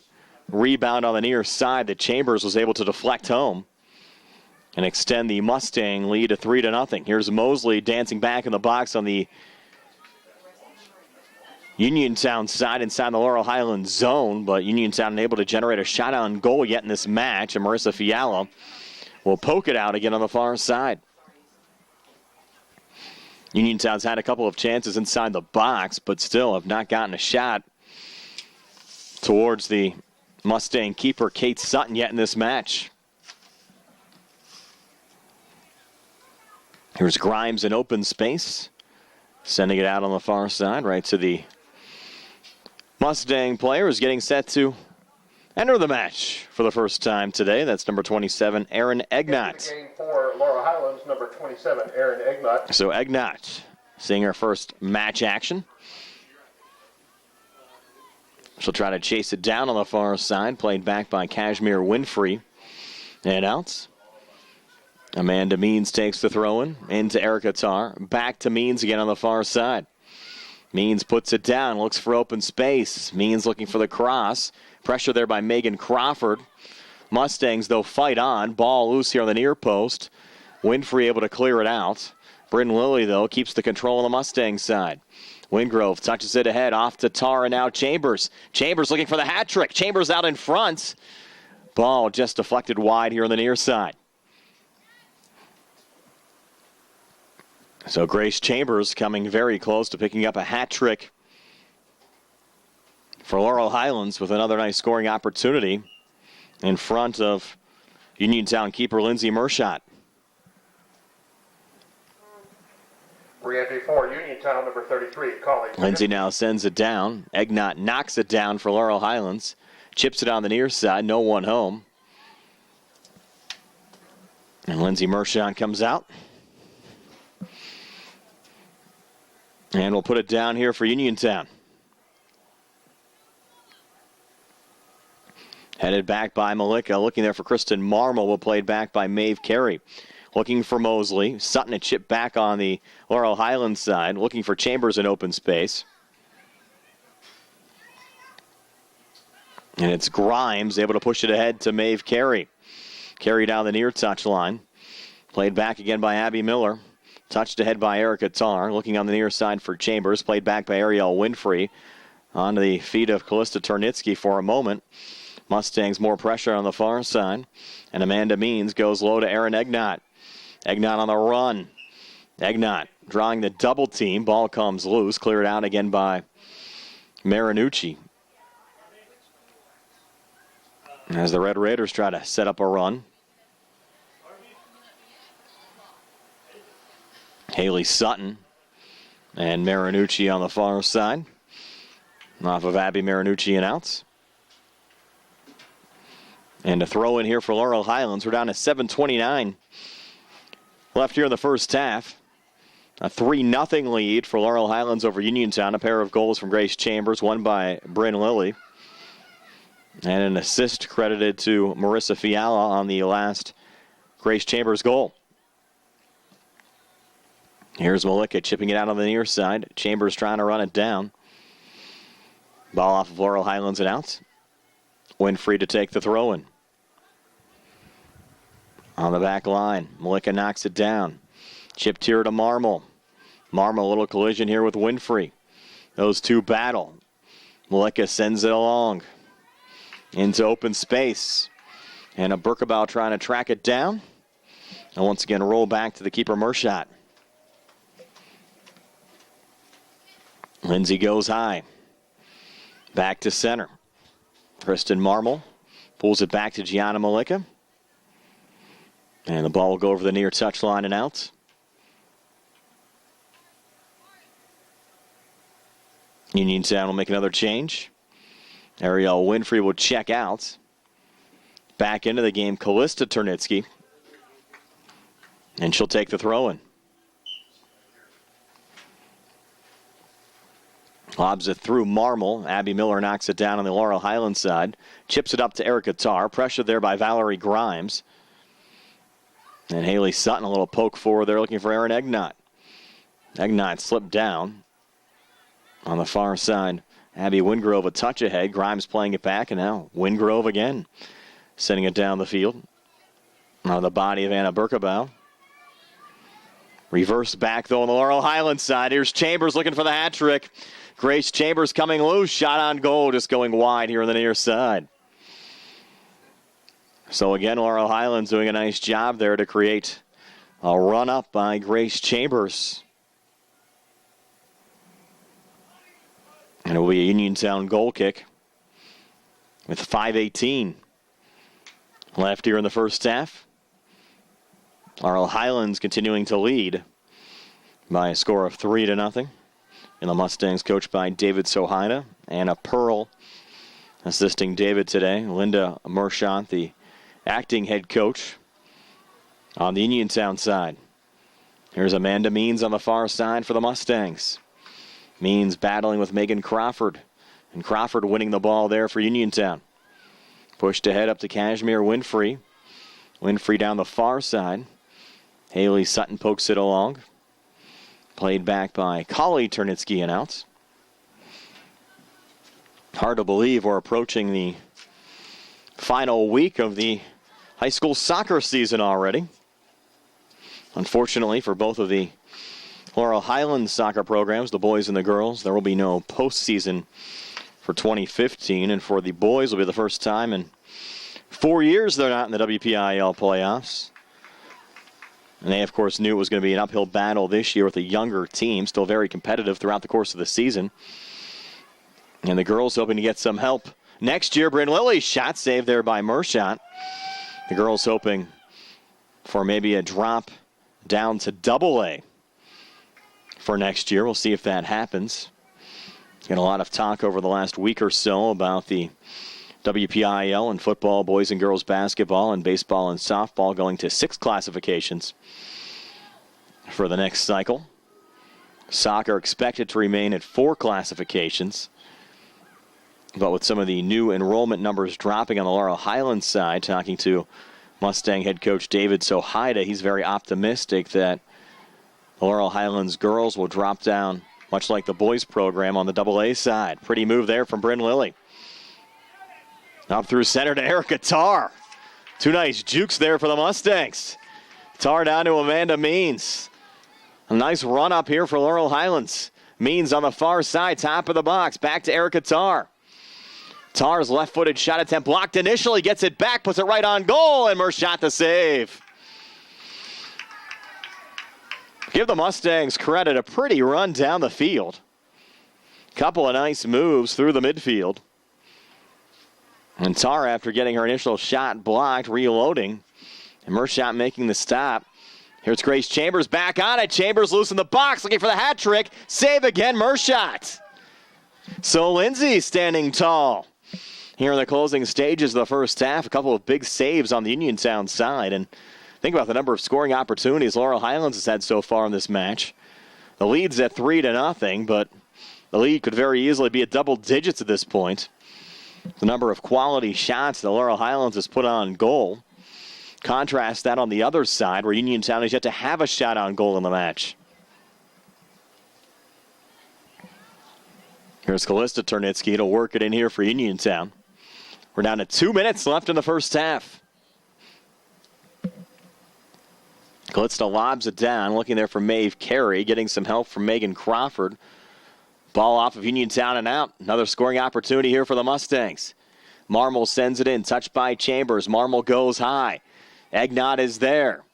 rebound on the near side that Chambers was able to deflect home and extend the Mustang lead to 3-0. Here's Mosley dancing back in the box on the Uniontown side inside the Laurel Highlands zone, but Uniontown unable to generate a shot on goal yet in this match, and Marissa Fiala will poke it out again on the far side. Uniontown's had a couple of chances inside the box, but still have not gotten a shot towards the Mustang keeper, Kate Sutton, yet in this match. Here's Grimes in open space, sending it out on the far side, right to the Mustang player who's getting set to enter the match for the first time today. That's number 27, Erin Egnott. Game for Laurel Highlands, number 27, Erin Egnott. So Egnott seeing her first match action. She'll try to chase it down on the far side. Played back by Kashmir Winfrey. And outs. Amanda Means takes the throw-in. Into Erica Tarr. Back to Means again on the far side. Means puts it down. Looks for open space. Means looking for the cross. Pressure there by Megan Crawford. Mustangs, though, fight on. Ball loose here on the near post. Winfrey able to clear it out. Bryn Lilly, though, keeps the control on the Mustang side. Wingrove touches it ahead, off to Tarr, and now Chambers. Chambers looking for the hat trick. Chambers out in front. Ball just deflected wide here on the near side. So Grace Chambers coming very close to picking up a hat trick for Laurel Highlands with another nice scoring opportunity in front of Uniontown keeper Lindsay Mershot. Re-entry for Uniontown, number 33, calling. Lindsay now sends it down. Egnott knocks it down for Laurel Highlands. Chips it on the near side. No one home. And Lindsay Mershot comes out. And we'll put it down here for Uniontown. Headed back by Malika. Looking there for Kristen Marmol. Played back by Maeve Carey. Looking for Mosley. Sutton a chip back on the Laurel Highlands side. Looking for Chambers in open space. And it's Grimes able to push it ahead to Maeve Carey. Carey down the near touch line. Played back again by Abby Miller. Touched ahead by Erica Tarr. Looking on the near side for Chambers. Played back by Ariel Winfrey. Onto the feet of Callista Turnitsky for a moment. Mustangs more pressure on the far side. And Amanda Means goes low to Erin Egnott. Egnott on the run. Egnott drawing the double team. Ball comes loose. Cleared out again by Marinucci. As the Red Raiders try to set up a run. Haley Sutton and Marinucci on the far side. Off of Abby Marinucci and outs. And a throw in here for Laurel Highlands. We're down to 7:29 left here in the first half. A 3-0 lead for Laurel Highlands over Uniontown. A pair of goals from Grace Chambers, one by Bryn Lilly. And an assist credited to Marissa Fiala on the last Grace Chambers goal. Here's Malika chipping it out on the near side. Chambers trying to run it down. Ball off of Laurel Highlands and out. Winfrey to take the throw in. On the back line, Malika knocks it down. Chipped here to Marmol. Marmol, a little collision here with Winfrey. Those two battle. Malika sends it along. Into open space. And a Berkebau trying to track it down. And once again, roll back to the keeper, Mershot. Lindsay goes high. Back to center. Kristen Marmol pulls it back to Gianna Malika. And the ball will go over the near touchline and out. Uniontown will make another change. Ariel Winfrey will check out. Back into the game, Callista Turnitsky. And she'll take the throw in. Lobs it through Marmol. Abby Miller knocks it down on the Laurel Highlands side. Chips it up to Erica Tarr. Pressure there by Valerie Grimes. And Haley Sutton, a little poke forward there looking for Erin Egnott. Egnott slipped down on the far side. Abby Wingrove a touch ahead. Grimes playing it back, and now Wingrove again. Sending it down the field. On the body of Anna Berkebau. Reverse back, though, on the Laurel Highlands side. Here's Chambers looking for the hat trick. Grace Chambers coming loose. Shot on goal, just going wide here on the near side. So again, Laurel Highlands doing a nice job there to create a run up by Grace Chambers. And it will be a Uniontown goal kick with 5:18 left here in the first half. Laurel Highlands continuing to lead by a score of 3-0. And the Mustangs coached by David Sohina. Anna Pearl assisting David today. Linda Mershant, the acting head coach on the Uniontown side. Here's Amanda Means on the far side for the Mustangs. Means battling with Megan Crawford. And Crawford winning the ball there for Uniontown. Pushed ahead up to Kashmir Winfrey. Winfrey down the far side. Haley Sutton pokes it along. Played back by Kali Turnitsky and out. Hard to believe we're approaching the final week of the high school soccer season already. Unfortunately for both of the Laurel Highlands soccer programs, the boys and the girls, there will be no postseason for 2015. And for the boys, it will be the first time in 4 years they're not in the WPIAL playoffs. And they, of course, knew it was going to be an uphill battle this year with a younger team, still very competitive throughout the course of the season. And the girls hoping to get some help next year. Bryn Lilly's shot saved there by Mershot. The girls hoping for maybe a drop down to AA for next year. We'll see if that happens. There's been a lot of talk over the last week or so about the WPIAL and football, boys and girls basketball, and baseball and softball going to 6 classifications for the next cycle. Soccer expected to remain at 4 classifications. But with some of the new enrollment numbers dropping on the Laurel Highlands side, talking to Mustang head coach David Sohaida, he's very optimistic that the Laurel Highlands girls will drop down, much like the boys program on the AA side. Pretty move there from Bryn Lilly. Up through center to Erica Tarr. 2 nice jukes there for the Mustangs. Tarr down to Amanda Means. A nice run up here for Laurel Highlands. Means on the far side, top of the box. Back to Erica Tarr. Tarr's left-footed shot attempt blocked initially. Gets it back, puts it right on goal, and Mershot the save. Give the Mustangs credit. A pretty run down the field. Couple of nice moves through the midfield. And Tarr, after getting her initial shot blocked, reloading. And Mershot making the stop. Here's Grace Chambers back on it. Chambers loose in the box, looking for the hat trick. Save again, Mershot. So Lindsay standing tall. Here in the closing stages of the first half, a couple of big saves on the Uniontown side. And think about the number of scoring opportunities Laurel Highlands has had so far in this match. The lead's at 3-0, but the lead could very easily be at double digits at this point. The number of quality shots that Laurel Highlands has put on goal. Contrast that on the other side, where Uniontown has yet to have a shot on goal in the match. Here's Callista Turnitsky to work it in here for Uniontown. We're down to 2 minutes left in the first half. Callista lobs it down, looking there for Maeve Carey, getting some help from Megan Crawford. Ball off of Uniontown and out. Another scoring opportunity here for the Mustangs. Marmol sends it in, touched by Chambers. Marmol goes high. Egnott is there.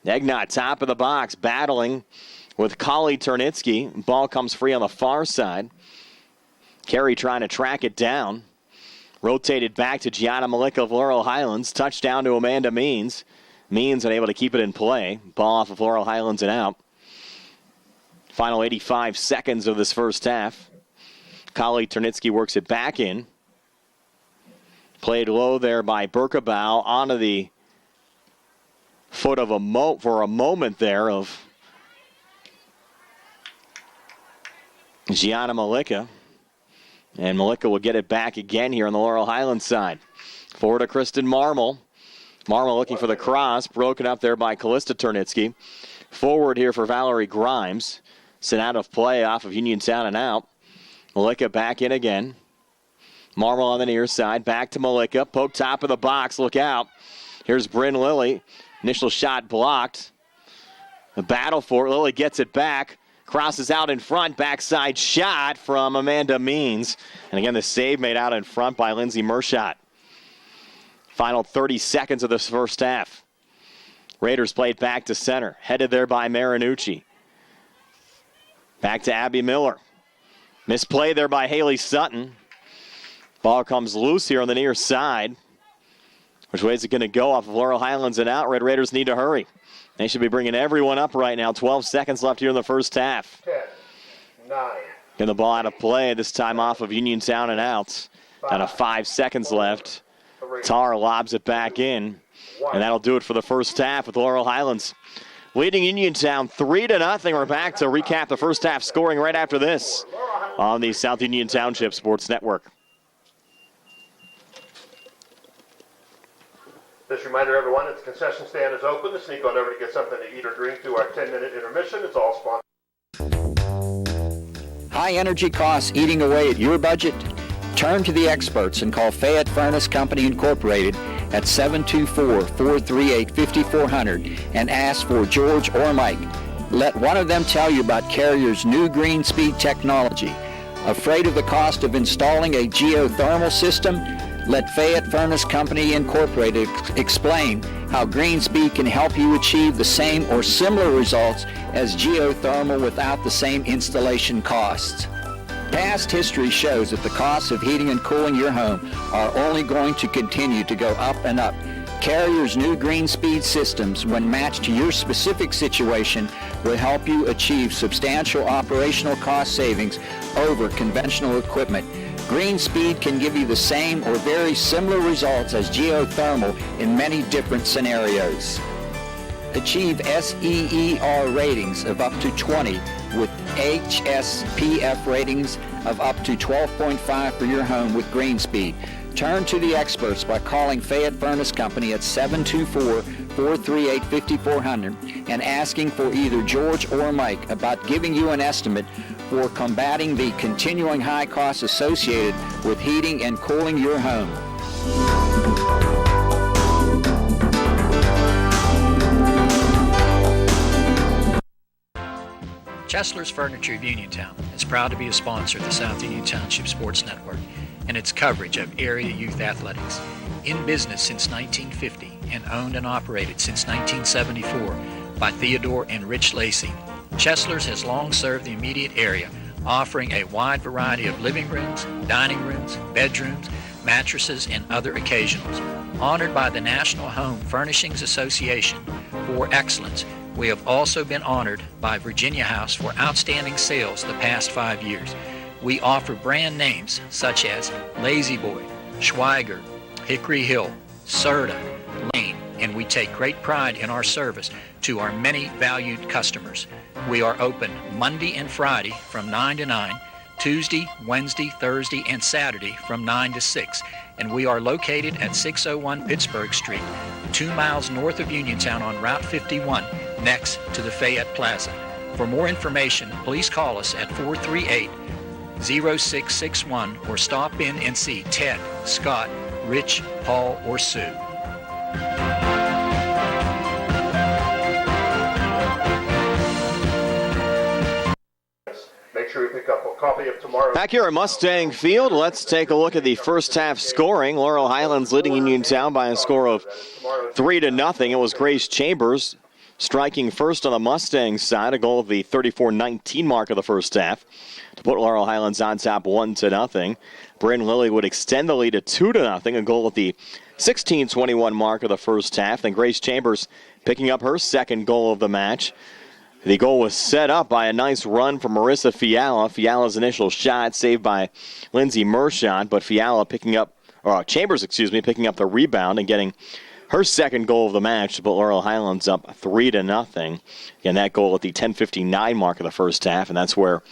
Egnott, top of the box, battling with Kali Turnitsky. Ball comes free on the far side. Carey trying to track it down. Rotated back to Gianna Malika of Laurel Highlands. Touchdown to Amanda Means. Means unable to keep it in play. Ball off of Laurel Highlands and out. Final 85 seconds of this first half. Kali Turnitsky works it back in. Played low there by Berkebau onto the foot of for a moment there of Gianna Malika. And Malika will get it back again here on the Laurel Highlands side. Forward to Kristen Marmol. Marmol looking for the cross. Broken up there by Callista Turnitsky. Forward here for Valerie Grimes. Sent out of play off of Uniontown and out. Malika back in again. Marmol on the near side. Back to Malika. Poke top of the box. Look out. Here's Bryn Lilly. Initial shot blocked. The battle for it. Lilly gets it back. Crosses out in front. Backside shot from Amanda Means. And again, the save made out in front by Lindsay Mershot. Final 30 seconds of this first half. Raiders played back to center. Headed there by Marinucci. Back to Abby Miller. Misplay there by Haley Sutton. Ball comes loose here on the near side. Which way is it going to go off of Laurel Highlands and out? Red Raiders need to hurry. They should be bringing everyone up right now. 12 seconds left here in the first half. 10, 9. Getting the ball out of play, this time off of Uniontown and out. Down to 5 seconds left. Tarr lobs it back in. And that'll do it for the first half with Laurel Highlands leading Uniontown 3-0. We're back to recap the first half scoring right after this. on the South Union Township Sports Network. Just a reminder, everyone, that the concession stand is open. To sneak on over to get something to eat or drink through our 10-minute intermission. It's all sponsored. High energy costs eating away at your budget? Turn to the experts and call Fayette Furnace Company Incorporated at 724-438-5400 and ask for George or Mike. Let one of them tell you about Carrier's new green speed technology. Afraid of the cost of installing a geothermal system? Let Fayette Furnace Company Incorporated explain how green speed can help you achieve the same or similar results as geothermal without the same installation costs. Past history shows that the costs of heating and cooling your home are only going to continue to go up and up. Carrier's new green speed systems, when matched to your specific situation, will help you achieve substantial operational cost savings over conventional equipment. Green speed can give you the same or very similar results as geothermal in many different scenarios. Achieve SEER ratings of up to 20 with HSPF ratings of up to 12.5 for your home with green speed. Turn to the experts by calling Fayette Furnace Company at 724-438-5400 and asking for either George or Mike about giving you an estimate for combating the continuing high costs associated with heating and cooling your home. Chesler's Furniture of Uniontown is proud to be a sponsor of the South Union Township Sports Network and its coverage of area youth athletics. In business since 1950 and owned and operated since 1974 by Theodore and Rich Lacey, Chesler's has long served the immediate area, offering a wide variety of living rooms, dining rooms, bedrooms, mattresses, and other occasionals. Honored by the National Home Furnishings Association for excellence, we have also been honored by Virginia House for outstanding sales the past 5 years. We offer brand names such as Lazy Boy, Schweiger, Hickory Hill, Serta, Lane, and we take great pride in our service to our many valued customers. We are open Monday and Friday from 9 to 9, Tuesday, Wednesday, Thursday, and Saturday from 9 to 6, and we are located at 601 Pittsburgh Street, 2 miles north of Uniontown on Route 51, next to the Fayette Plaza. For more information, please call us at 438-0661 or stop in and see Ted, Scott, Rich, Paul, or Sue. Make sure you pick up a copy of tomorrow's. Back here at Mustang Field, let's take a look at the first half scoring. Laurel Highlands leading Uniontown by a score of 3-0. It was Grace Chambers striking first on the Mustang side, a goal of the 34-19 mark of the first half to put Laurel Highlands on top 1-0. Bryn Lilly would extend the lead to 2-0, a goal at the 16-21 mark of the first half. Then Grace Chambers picking up her second goal of the match. The goal was set up by a nice run from Marissa Fiala. Fiala's initial shot saved by Lindsay Mershon, but Chambers picking up the rebound and getting her second goal of the match to put Laurel Highlands up 3-0. Again, that goal at the 10:59 mark of the first half, and that's where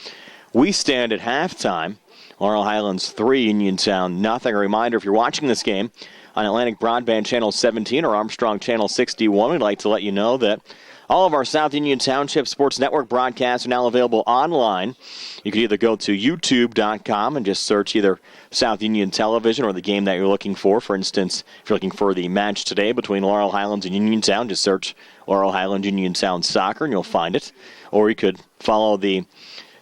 we stand at halftime. Laurel Highlands 3, Uniontown nothing. A reminder, if you're watching this game on Atlantic Broadband Channel 17 or Armstrong Channel 61, we'd like to let you know that all of our South Union Township Sports Network broadcasts are now available online. You can either go to youtube.com and just search either South Union Television or the game that you're looking for. For instance, if you're looking for the match today between Laurel Highlands and Uniontown, just search Laurel Highlands Uniontown Soccer and you'll find it. Or you could follow the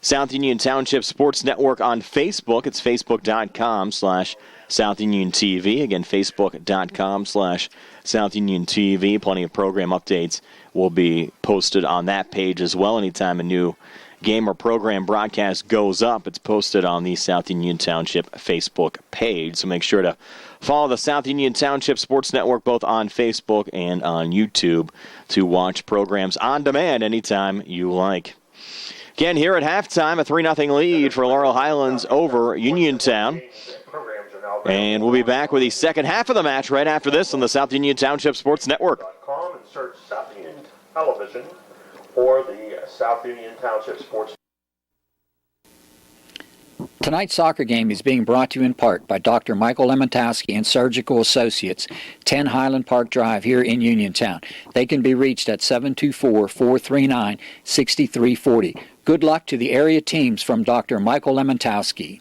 South Union Township Sports Network on Facebook. It's facebook.com/South Union TV. Again, facebook.com/South Union TV. Plenty of program updates will be posted on that page as well. Anytime a new game or program broadcast goes up, it's posted on the South Union Township Facebook page. So make sure to follow the South Union Township Sports Network both on Facebook and on YouTube to watch programs on demand anytime you like. Again, here at halftime, a 3-0 lead for Laurel Highlands over Uniontown. And we'll be back with the second half of the match right after this on the South Union Township Sports Network. And search South Union Television or the South Union Township Sports. Tonight's soccer game is being brought to you in part by Dr. Michael Lemontowski and Surgical Associates, 10 Highland Park Drive here in Uniontown. They can be reached at 724-439-6340. Good luck to the area teams from Dr. Michael Lemontowski.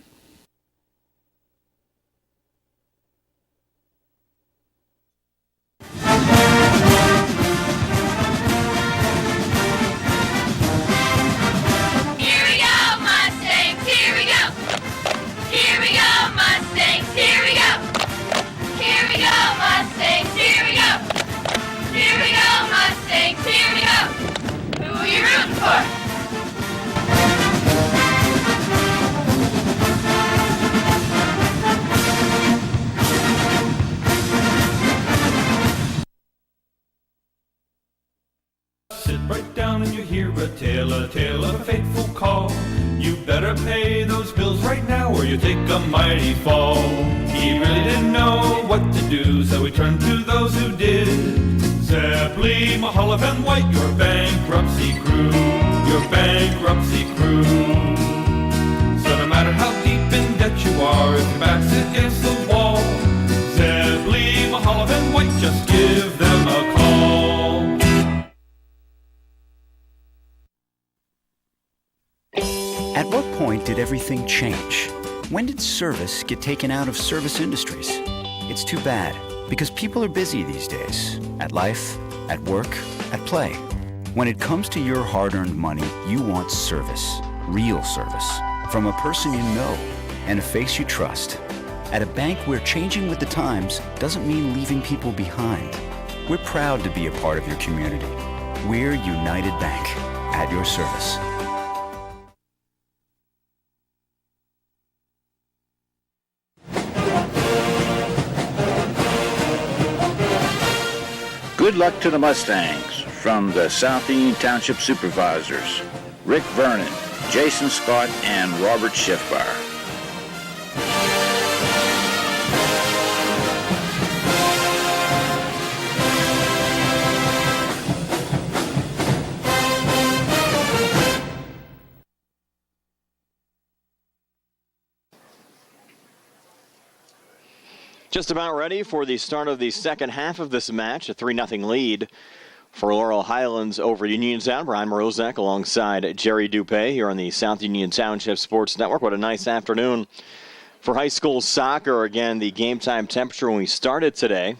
Sit right down and you hear a tale of a fateful call. You better pay those bills right now or you take a mighty fall. He really didn't know what to do, so he turned to those who did. Zeppeli, Mahalav, and White, your bankruptcy crew, your bankruptcy crew. So no matter how deep in debt you are, if your back's against the wall, Zeppeli, Mahalav, and White, just give them a call. At what point did everything change? When did service get taken out of service industries? It's too bad, because people are busy these days. At life, at work, at play. When it comes to your hard-earned money, you want service. Real service. From a person you know and a face you trust. At a bank where changing with the times doesn't mean leaving people behind. We're proud to be a part of your community. We're United Bank, at your service. Good luck to the Mustangs from the South Union Township Supervisors, Rick Vernon, Jason Scott, and Robert Schiffbar. Just about ready for the start of the second half of this match. A 3-0 lead for Laurel Highlands over Uniontown. Brian Morozek alongside Jerry Dupé here on the South Union Township Sports Network. What a nice afternoon for high school soccer. Again, the game time temperature when we started today,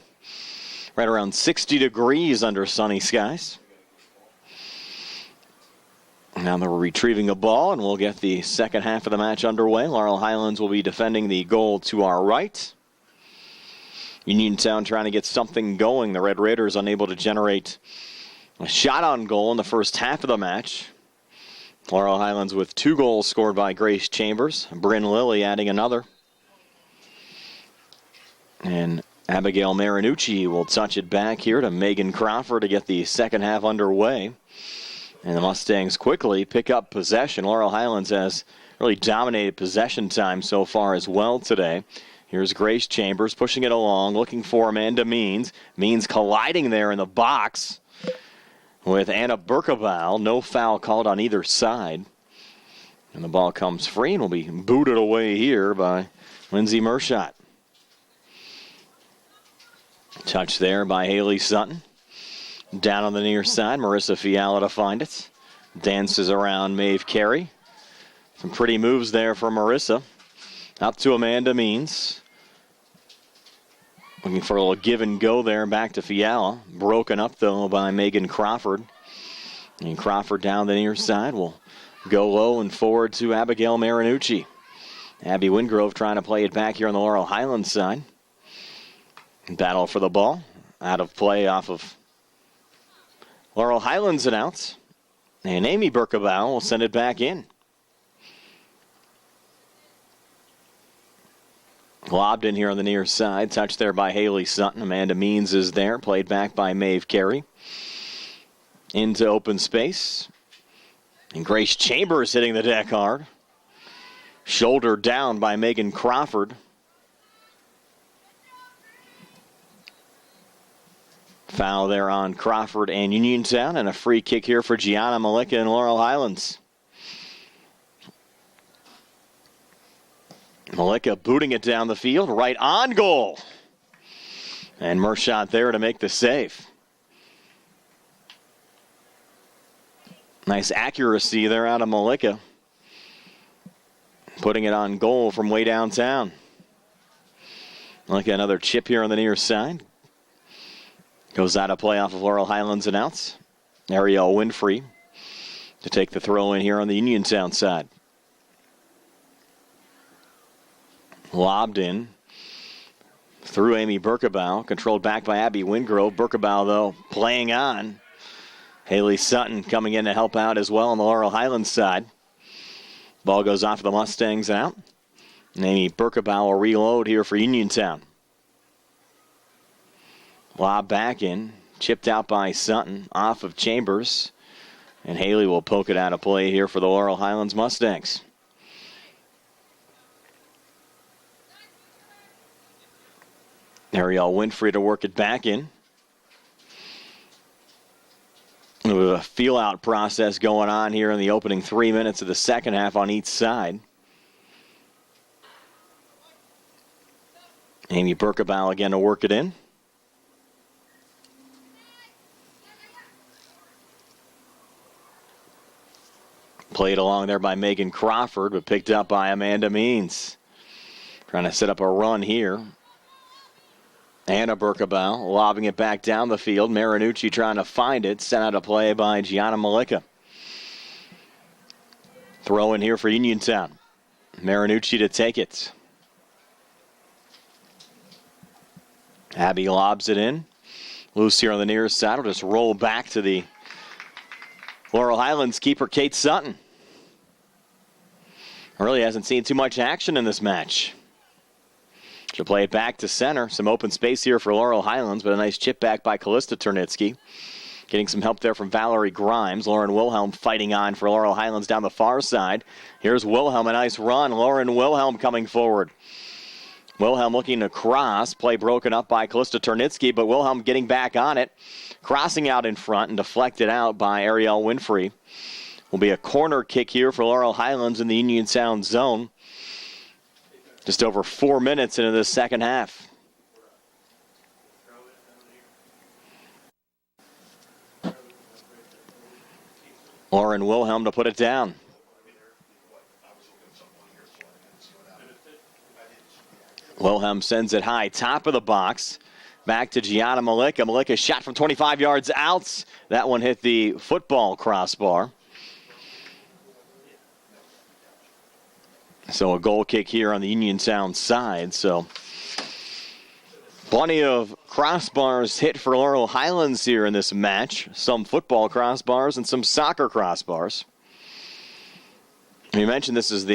right around 60 degrees under sunny skies. Now they're retrieving a ball, and we'll get the second half of the match underway. Laurel Highlands will be defending the goal to our right. Uniontown trying to get something going. The Red Raiders unable to generate a shot on goal in the first half of the match. Laurel Highlands with 2 goals scored by Grace Chambers. Bryn Lilly adding another. And Abigail Marinucci will touch it back here to Megan Crawford to get the second half underway. And the Mustangs quickly pick up possession. Laurel Highlands has really dominated possession time so far as well today. Here's Grace Chambers pushing it along, looking for Amanda Means. Means colliding there in the box with Anna Berkebal. No foul called on either side. And the ball comes free and will be booted away here by Lindsay Mershot. Touch there by Haley Sutton. Down on the near side, Marissa Fiala to find it. Dances around Maeve Carey. Some pretty moves there for Marissa. Up to Amanda Means. Looking for a little give and go there, back to Fiala. Broken up, though, by Megan Crawford. And Crawford down the near side will go low and forward to Abigail Marinucci. Abby Wingrove trying to play it back here on the Laurel Highlands side. Battle for the ball. Out of play off of Laurel Highlands and out. And Amy Berkebal will send it back in. Lobbed in here on the near side. Touched there by Haley Sutton. Amanda Means is there. Played back by Maeve Carey. Into open space. And Grace Chambers hitting the deck hard. Shoulder down by Megan Crawford. Foul there on Crawford and Uniontown. And a free kick here for Gianna Malika and Laurel Highlands. Malika booting it down the field, right on goal. And Mershot there to make the save. Nice accuracy there out of Malika. Putting it on goal from way downtown. Malika another chip here on the near side. Goes out of play off of Laurel Highlands and outs. Ariel Winfrey to take the throw in here on the Uniontown side. Lobbed in through Amy Berkabow, controlled back by Abby Wingrove. Berkabow, though, playing on. Haley Sutton coming in to help out as well on the Laurel Highlands side. Ball goes off the Mustangs out. And Amy Berkabow will reload here for Uniontown. Lob back in, chipped out by Sutton, off of Chambers. And Haley will poke it out of play here for the Laurel Highlands Mustangs. Ariel Winfrey to work it back in. A feel-out process going on here in the opening 3 minutes of the second half on each side. Amy Berkabow again to work it in. Played along there by Megan Crawford, but picked up by Amanda Means. Trying to set up a run here. Anna Berkabow lobbing it back down the field. Marinucci trying to find it. Sent out a play by Gianna Malika. Throw in here for Uniontown. Marinucci to take it. Abby lobs it in. Loose here on the near side. Will just roll back to the Laurel Highlands keeper, Kate Sutton. Really hasn't seen too much action in this match. She'll play it back to center. Some open space here for Laurel Highlands, but a nice chip back by Callista Turnitsky. Getting some help there from Valerie Grimes. Lauren Wilhelm fighting on for Laurel Highlands down the far side. Here's Wilhelm, a nice run. Lauren Wilhelm coming forward. Wilhelm looking to cross. Play broken up by Callista Turnitsky, but Wilhelm getting back on it. Crossing out in front and deflected out by Ariel Winfrey. Will be a corner kick here for Laurel Highlands in the Uniontown zone. Just over 4 minutes into the second half. Lauren Wilhelm to put it down. Wilhelm sends it high, top of the box. Back to Gianna Malika. Malika shot from 25 yards out. That one hit the football crossbar. So a goal kick here on the Uniontown side. So plenty of crossbars hit for Laurel Highlands here in this match. Some football crossbars and some soccer crossbars. We mentioned this is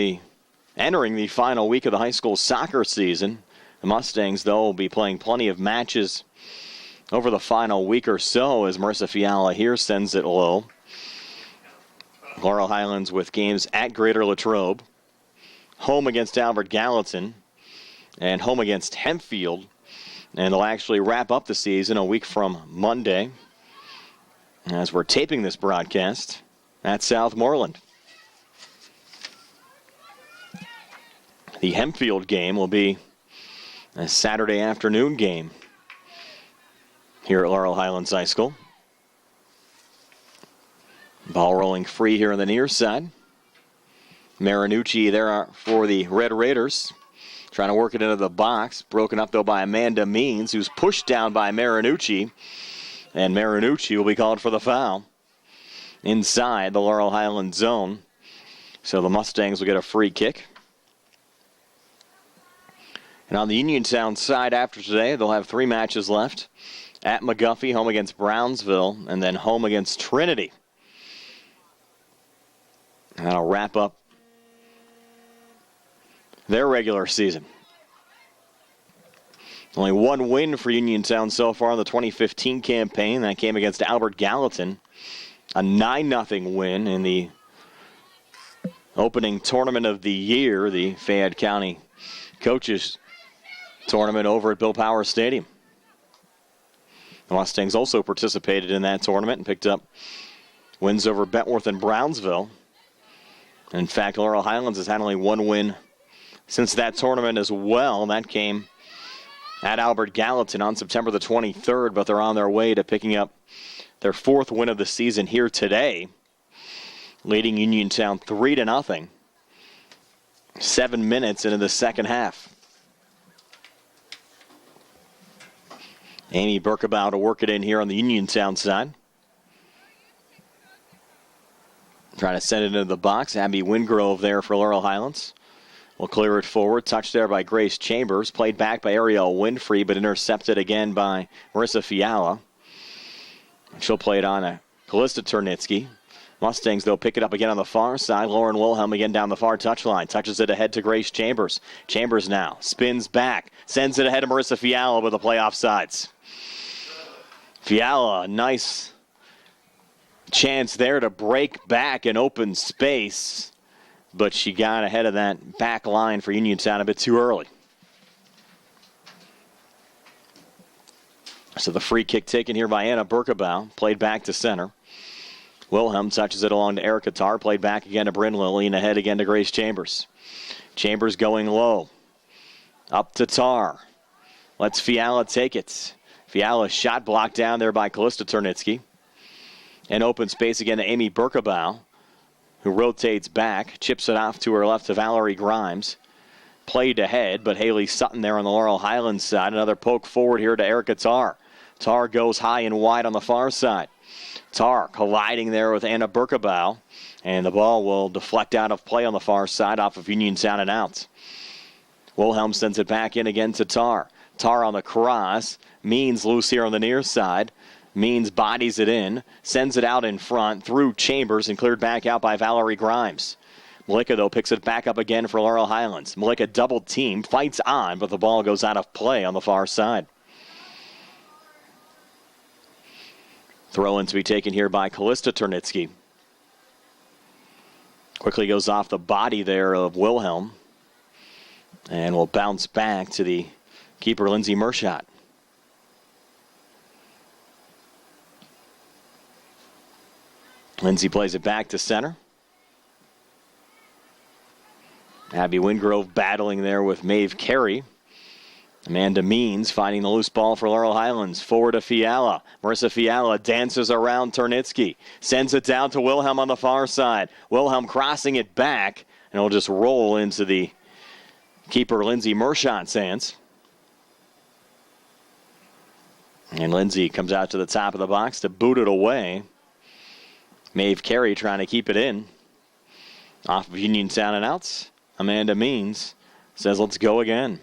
entering the final week of the high school soccer season. The Mustangs, though, will be playing plenty of matches over the final week or so as Marissa Fiala here sends it low. Laurel Highlands with games at Greater Latrobe, home against Albert Gallatin, and home against Hempfield. And they'll actually wrap up the season a week from Monday as we're taping this broadcast at Southmoreland. The Hempfield game will be a Saturday afternoon game here at Laurel Highlands High School. Ball rolling free here on the near side. Marinucci there for the Red Raiders. Trying to work it into the box. Broken up, though, by Amanda Means, who's pushed down by Marinucci. And Marinucci will be called for the foul inside the Laurel Highlands zone. So the Mustangs will get a free kick. And on the Uniontown side after today, they'll have 3 matches left. At McGuffey, home against Brownsville, and then home against Trinity. And that'll wrap up their regular season. Only 1 win for Uniontown so far in the 2015 campaign. That came against Albert Gallatin. A 9-0 win in the opening tournament of the year, the Fayette County Coaches Tournament over at Bill Power Stadium. The Mustangs also participated in that tournament and picked up wins over Bentworth and Brownsville. In fact, Laurel Highlands has had only 1 win since that tournament as well. That came at Albert Gallatin on September the 23rd, but they're on their way to picking up their 4th win of the season here today, leading Uniontown 3-0, 7 minutes into the second half. Amy Berkabow to work it in here on the Uniontown side. Trying to send it into the box. Abby Wingrove there for Laurel Highlands. Will clear it forward. Touched there by Grace Chambers. Played back by Ariel Winfrey, but intercepted again by Marissa Fiala. She'll play it on a Callista Turnitsky. Mustangs, though, pick it up again on the far side. Lauren Wilhelm again down the far touchline. Touches it ahead to Grace Chambers. Chambers now spins back. Sends it ahead to Marissa Fiala with the playoff sides. Fiala, nice chance there to break back in open space, but she got ahead of that back line for Uniontown a bit too early. So the free kick taken here by Anna Berkabow, played back to center. Wilhelm touches it along to Erica Tarr, played back again to Bryn Lilly, and ahead again to Grace Chambers. Chambers going low. Up to Tarr. Lets Fiala take it. Fiala shot blocked down there by Callista Turnitsky. And open space again to Amy Berkabow, who rotates back, chips it off to her left to Valerie Grimes. Played ahead, but Haley Sutton there on the Laurel Highlands side. Another poke forward here to Erica Tarr. Tarr goes high and wide on the far side. Tarr colliding there with Anna Berkabow, and the ball will deflect out of play on the far side off of Uniontown and out. Wilhelm sends it back in again to Tarr. Tarr on the cross. Means loose here on the near side. Means bodies it in, sends it out in front through Chambers and cleared back out by Valerie Grimes. Malika, though, picks it back up again for Laurel Highlands. Malika double team, fights on, but the ball goes out of play on the far side. Throw in to be taken here by Callista Turnitsky. Quickly goes off the body there of Wilhelm and will bounce back to the keeper, Lindsay Mershot. Lindsay plays it back to center. Abby Wingrove battling there with Maeve Carey. Amanda Means finding the loose ball for Laurel Highlands. Forward to Fiala. Marissa Fiala dances around Turnitsky. Sends it down to Wilhelm on the far side. Wilhelm crossing it back, and it'll just roll into the keeper, Lindsay Mershot's hands. And Lindsay comes out to the top of the box to boot it away. Maeve Carey trying to keep it in. Off of Uniontown and outs. Amanda Means says, let's go again.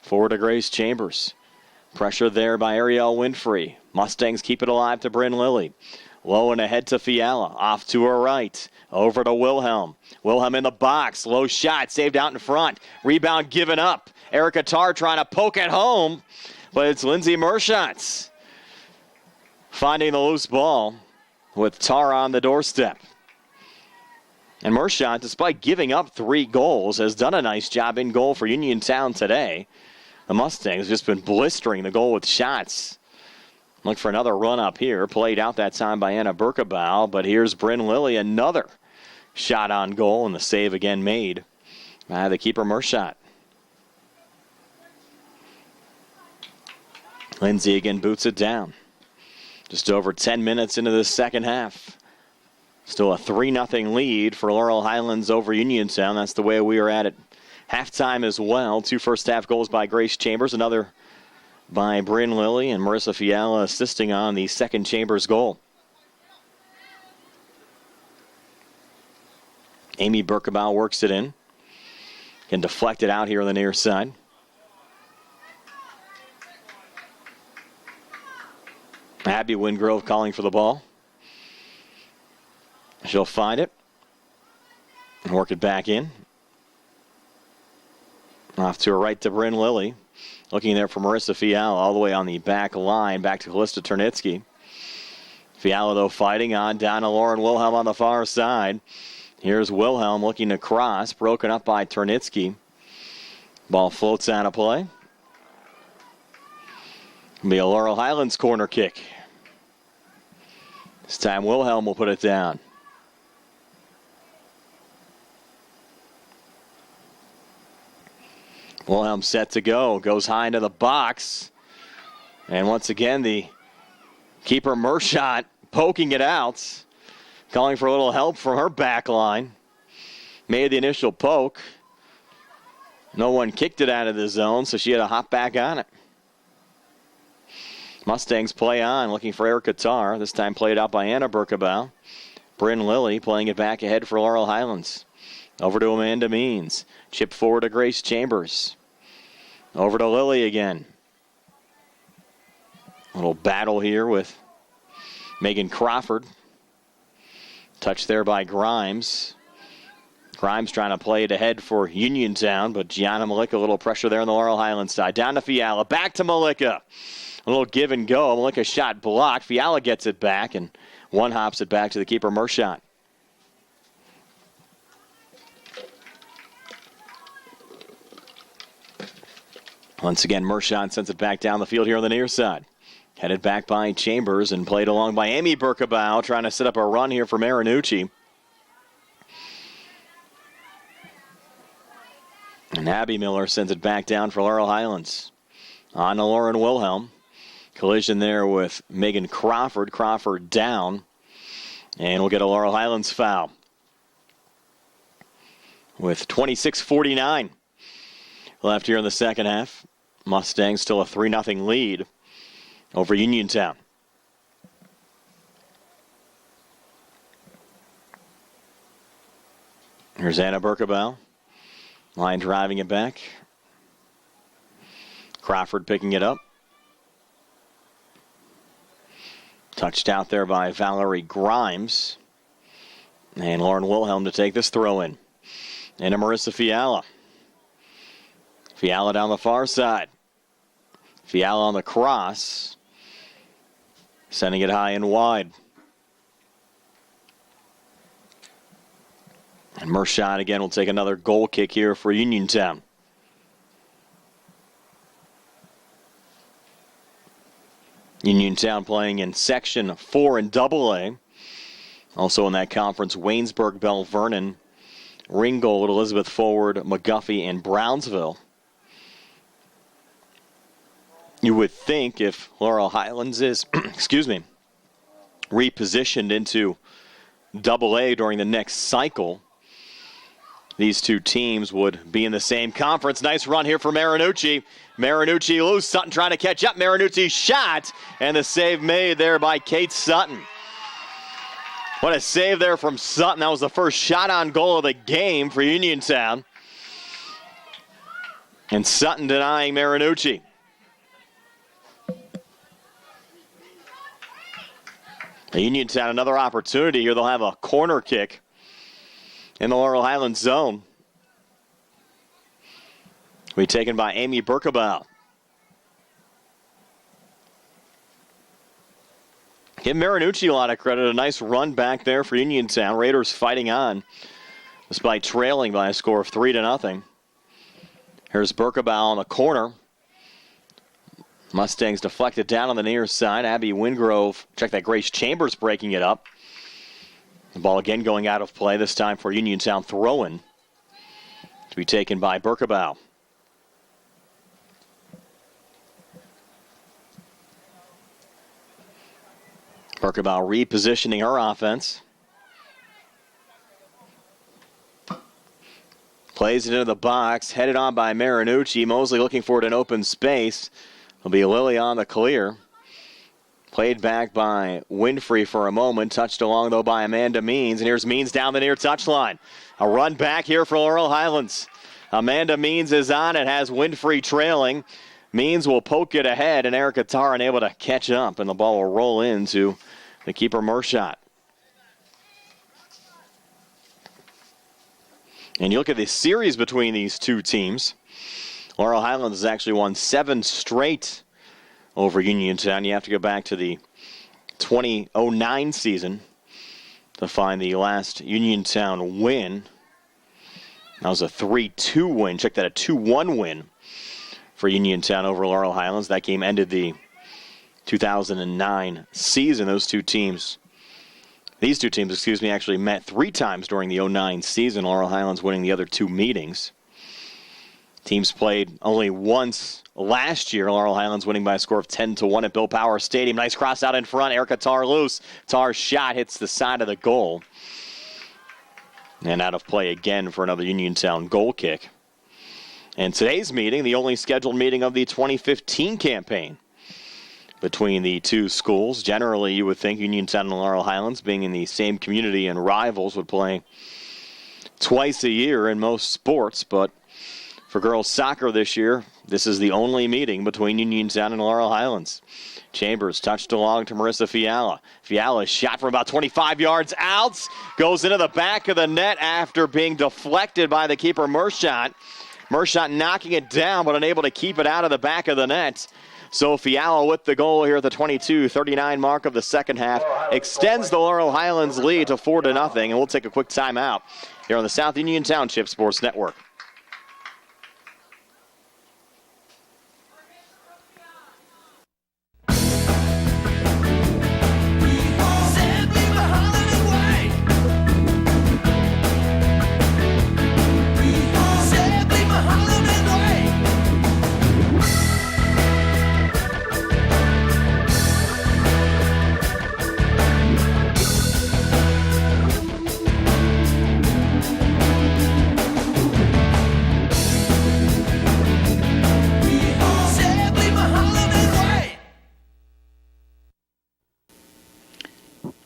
Forward to Grace Chambers. Pressure there by Ariel Winfrey. Mustangs keep it alive to Bryn Lilly. Low and ahead to Fiala. Off to her right. Over to Wilhelm. Wilhelm in the box. Low shot. Saved out in front. Rebound given up. Erica Tarr trying to poke it home. But it's Lindsay Mershot finding the loose ball with Tarr on the doorstep. And Mershot, despite giving up 3 goals, has done a nice job in goal for Uniontown today. The Mustangs have just been blistering the goal with shots. Look for another run up here. Played out that time by Anna Berkabow, but here's Bryn Lilly, another shot on goal, and the save again made by the keeper Mershot. Lindsay again boots it down. Just over 10 minutes into the second half. Still a 3-0 lead for Laurel Highlands over Uniontown. That's the way we are at it. Halftime as well. 2 first-half goals by Grace Chambers. Another by Bryn Lilly, and Marissa Fiala assisting on the second Chambers goal. Amy Berkabow works it in. Can deflect it out here on the near side. Abby Wingrove calling for the ball. She'll find it and work it back in. Off to her right to Bryn Lilly. Looking there for Marissa Fiala all the way on the back line. Back to Callista Turnitsky. Fiala, though, fighting on down to Lauren Wilhelm on the far side. Here's Wilhelm looking to cross. Broken up by Turnitsky. Ball floats out of play. It'll be a Laurel Highlands corner kick. This time Wilhelm will put it down. Wilhelm set to go. Goes high into the box. And once again, the keeper Mershot poking it out. Calling for a little help from her back line. Made the initial poke. No one kicked it out of the zone, so she had to hop back on it. Mustangs play on, looking for Erica Tarr. This time played out by Anna Berkebau. Bryn Lilly playing it back ahead for Laurel Highlands. Over to Amanda Means. Chip forward to Grace Chambers. Over to Lilly again. A little battle here with Megan Crawford. Touch there by Grimes. Grimes trying to play it ahead for Uniontown, but Gianna Malika, a little pressure there on the Laurel Highlands side. Down to Fiala, back to Malika. A little give and go. Malika shot blocked. Fiala gets it back, and one hops it back to the keeper, Mershot. Once again, Mershot sends it back down the field here on the near side. Headed back by Chambers and played along by Amy Berkebau, trying to set up a run here for Marinucci. And Abby Miller sends it back down for Laurel Highlands. On to Lauren Wilhelm. Collision there with Megan Crawford. Crawford down. And we'll get a Laurel Highlands foul. With 26:49 left here in the second half. Mustangs still a 3-0 lead over Uniontown. Here's Anna Berkebau. Line driving it back. Crawford picking it up. Touched out there by Valerie Grimes. And Lauren Wilhelm to take this throw in. And a Marissa Fiala. Fiala down the far side. Fiala on the cross. Sending it high and wide. And Mershot again will take another goal kick here for Uniontown. Uniontown playing in Section 4 in AA. Also in that conference, Waynesburg, Bell Vernon, Ringgold, Elizabeth Forward, McGuffey, and Brownsville. You would think if Laurel Highlands is, repositioned into AA during the next cycle, these two teams would be in the same conference. Nice run here for Marinucci. Marinucci loose. Sutton trying to catch up. Marinucci shot. And the save made there by Kate Sutton. What a save there from Sutton. That was the first shot on goal of the game for Uniontown. And Sutton denying Marinucci. Uniontown, another opportunity here. They'll have a corner kick in the Laurel Highlands zone. Will be taken by Amy Berkebau. Give Marinucci a lot of credit. A nice run back there for Uniontown. Raiders fighting on despite trailing by a score of 3-0. Here's Berkebau on the corner. Mustangs deflected down on the near side. Abby Wingrove, check that, Grace Chambers breaking it up. The ball again going out of play, this time for Uniontown throw-in. To be taken by Berkebau. Berkebau repositioning her offense. Plays it into the box, headed on by Marinucci. Mosley looking for it in open space. It'll be Lilly on the clear. Played back by Winfrey for a moment. Touched along, though, by Amanda Means. And here's Means down the near touchline. A run back here for Laurel Highlands. Amanda Means is on. It has Winfrey trailing. Means will poke it ahead, and Erica Tarr unable to catch up, and the ball will roll into the keeper, Mershot. And you look at the series between these two teams. Laurel Highlands has actually won 7 straight over Uniontown. You have to go back to the 2009 season to find the last Uniontown win. That was a 3-2 win. Check that, a 2-1 win for Uniontown over Laurel Highlands. That game ended the 2009 season. These two teams, actually met 3 times during the 09 season. Laurel Highlands winning the other 2 meetings. Teams played only once last year. Laurel Highlands winning by a score of 10-1 at Bill Power Stadium. Nice cross out in front. Erica Tarr loose. Tarr's shot hits the side of the goal. And out of play again for another Uniontown goal kick. And today's meeting, the only scheduled meeting of the 2015 campaign between the two schools. Generally, you would think Uniontown and Laurel Highlands, being in the same community and rivals, would play twice a year in most sports, but for girls soccer this year, this is the only meeting between Uniontown and Laurel Highlands. Chambers touched along to Marissa Fiala. Fiala's shot from about 25 yards out. Goes into the back of the net after being deflected by the keeper, Mershot. Mershot knocking it down, but unable to keep it out of the back of the net. So Fiala with the goal here at the 22:39 mark of the second half. Extends the Laurel Highlands lead to 4-0, and we'll take a quick timeout here on the South Union Township Sports Network.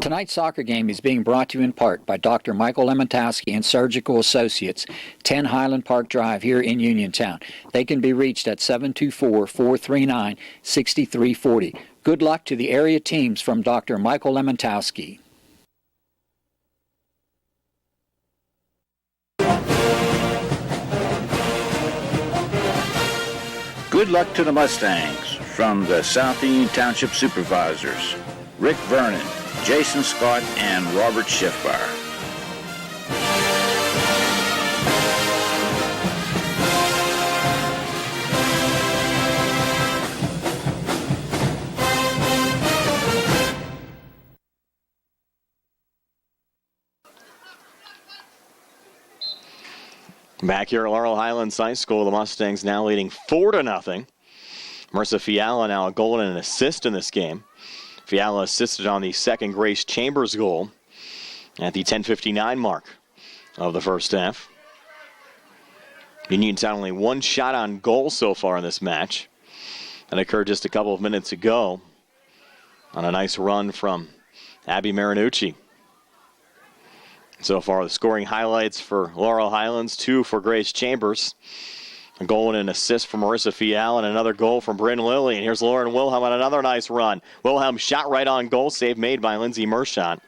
Tonight's soccer game is being brought to you in part by Dr. Michael Lemontowski and Surgical Associates, 10 Highland Park Drive here in Uniontown. They can be reached at 724-439-6340. Good luck to the area teams from Dr. Michael Lemontowski. Good luck to the Mustangs from the South Union Township Supervisors, Rick Vernon, Jason Scott, and Robert Schiffbar. Back here at Laurel Highlands High School, the Mustangs now leading 4-0. Marissa Fiala now a goal and an assist in this game. Fiala assisted on the second Grace Chambers goal at the 10:59 mark of the first half. Uniontown only one shot on goal so far in this match. That occurred just a couple of minutes ago on a nice run from Abby Marinucci. So far, the scoring highlights for Laurel Highlands, 2 for Grace Chambers. A goal and an assist from Marissa Fiala and another goal from Bryn Lilly. And here's Lauren Wilhelm on another nice run. Wilhelm shot right on goal, save made by Lindsay Mershot.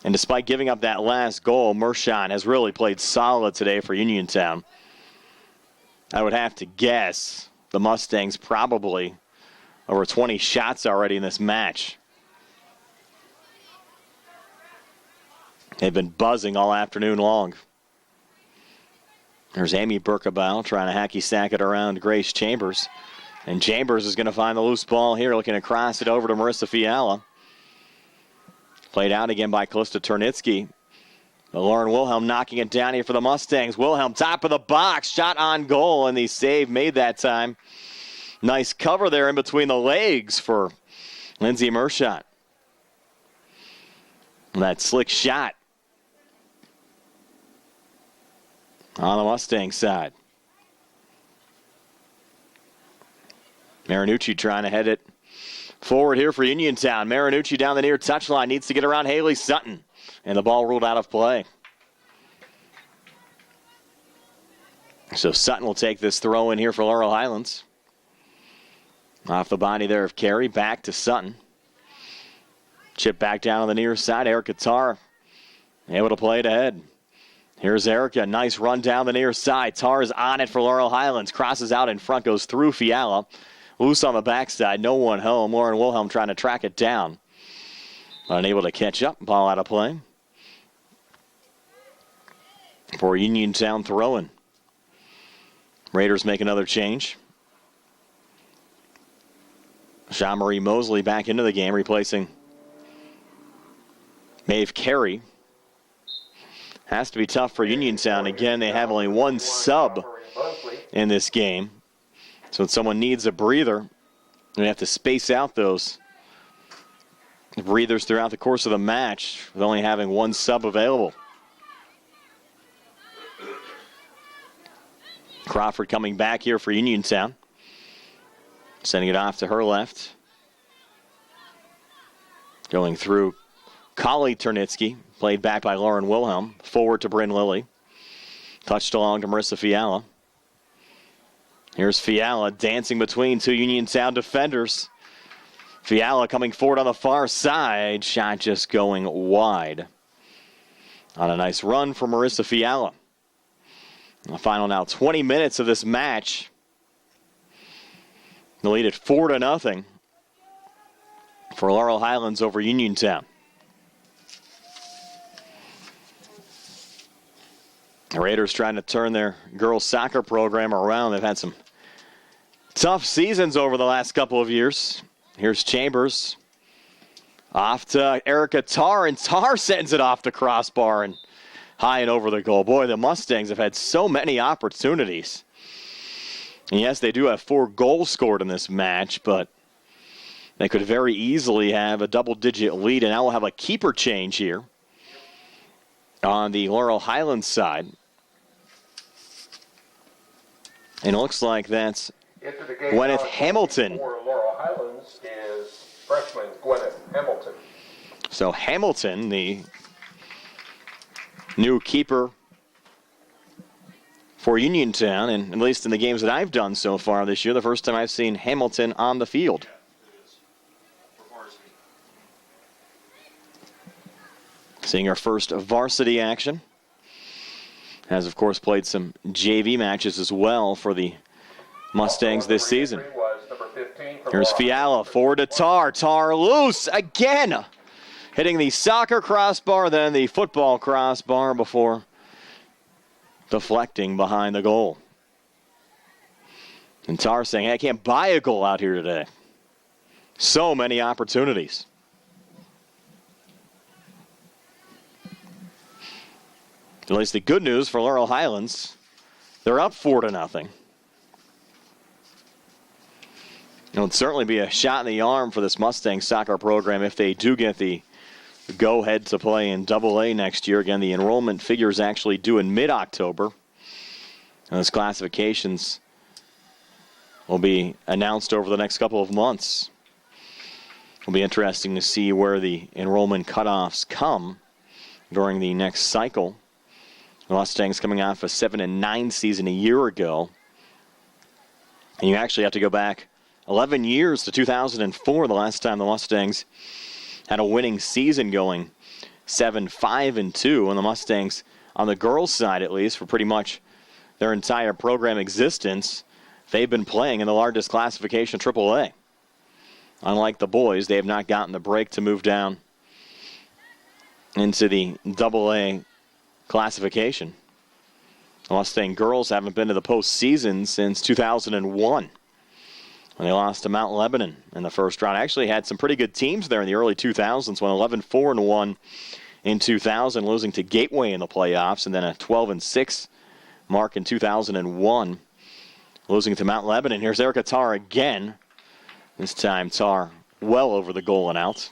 And despite giving up that last goal, Mershot has really played solid today for Uniontown. I would have to guess the Mustangs probably over 20 shots already in this match. They've been buzzing all afternoon long. There's Amy Burkabow trying to hacky sack it around Grace Chambers. And Chambers is going to find the loose ball here, looking to cross it over to Marissa Fiala. Played out again by Calista Turnitsky. But Lauren Wilhelm knocking it down here for the Mustangs. Wilhelm top of the box, shot on goal, and the save made that time. Nice cover there in between the legs for Lindsay Mershot. That slick shot on the Mustang side. Marinucci trying to head it forward here for Uniontown. Marinucci down the near touchline, needs to get around Haley Sutton. And the ball ruled out of play. So Sutton will take this throw in here for Laurel Highlands. Off the body there of Carey, back to Sutton. Chip back down on the near side. Erica Tarr able to play it ahead. Here's Erica. Nice run down the near side. Tarr is on it for Laurel Highlands. Crosses out in front. Goes through Fiala. Loose on the backside. No one home. Lauren Wilhelm trying to track it down. Unable to catch up. Ball out of play. For Uniontown throwing. Raiders make another change. Jean-Marie Mosley back into the game, replacing Maeve Carey. Has to be tough for Uniontown. Again, they have only one sub in this game. So when someone needs a breather, they have to space out those breathers throughout the course of the match with only having one sub available. Crawford coming back here for Uniontown. Sending it off to her left. Going through Kali Turnitsky, played back by Lauren Wilhelm. Forward to Bryn Lilly. Touched along to Marissa Fiala. Here's Fiala dancing between two Uniontown defenders. Fiala coming forward on the far side. Shot just going wide. On a nice run for Marissa Fiala. The final now 20 minutes of this match. The lead at 4-0 for Laurel Highlands over Uniontown. The Raiders trying to turn their girls soccer program around. They've had some tough seasons over the last couple of years. Here's Chambers. Off to Erica Tarr, and Tarr sends it off the crossbar and high and over the goal. Boy, the Mustangs have had so many opportunities. And yes, they do have 4 goals scored in this match, but they could very easily have a double-digit lead, and now we'll have a keeper change here on the Laurel Highlands side. And it looks like that's Gwyneth Hamilton. For Laurel Highlands is freshman Gwyneth Hamilton. So Hamilton, the new keeper for Uniontown, and at least in the games that I've done so far this year, the first time I've seen Hamilton on the field. Seeing our first varsity action. Has, of course, played some JV matches as well for the Mustangs this season. Here's Fiala, forward to Tarr. Tarr loose again. Hitting the soccer crossbar, then the football crossbar before deflecting behind the goal. And Tarr saying, hey, I can't buy a goal out here today. So many opportunities. At least the good news for Laurel Highlands, they're up 4-0. It would certainly be a shot in the arm for this Mustang soccer program if they do get the go-ahead to play in AA next year. Again, the enrollment figures actually due in mid-October. And those classifications will be announced over the next couple of months. It'll be interesting to see where the enrollment cutoffs come during the next cycle. The Mustangs coming off a 7-9 season a year ago. And you actually have to go back 11 years to 2004, the last time the Mustangs had a winning season, going 7-5-2. And the Mustangs, on the girls' side at least, for pretty much their entire program existence, they've been playing in the largest classification, AAA. Unlike the boys, they have not gotten the break to move down into the AA classification. The Mustang girls haven't been to the postseason since 2001 when they lost to Mount Lebanon in the first round. Actually had some pretty good teams there in the early 2000s, won 11-4-1 in 2000, losing to Gateway in the playoffs, and then a 12-6 mark in 2001, losing to Mount Lebanon. Here's Erica Tarr again. This time Tarr well over the goal and out.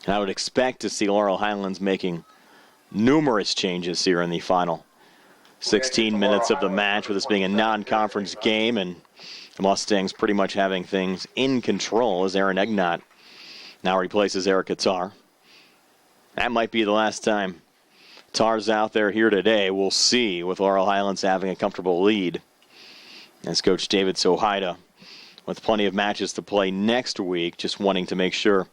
I would expect to see Laurel Highlands making numerous changes here in the final 16 minutes of the match, with this being a non-conference game and the Mustangs pretty much having things in control as Aaron Egnott now replaces Erica Tarr. That might be the last time Tarr's out there here today. We'll see, with Laurel Highlands having a comfortable lead. As Coach David Sohaida, with plenty of matches to play next week, just wanting to make sure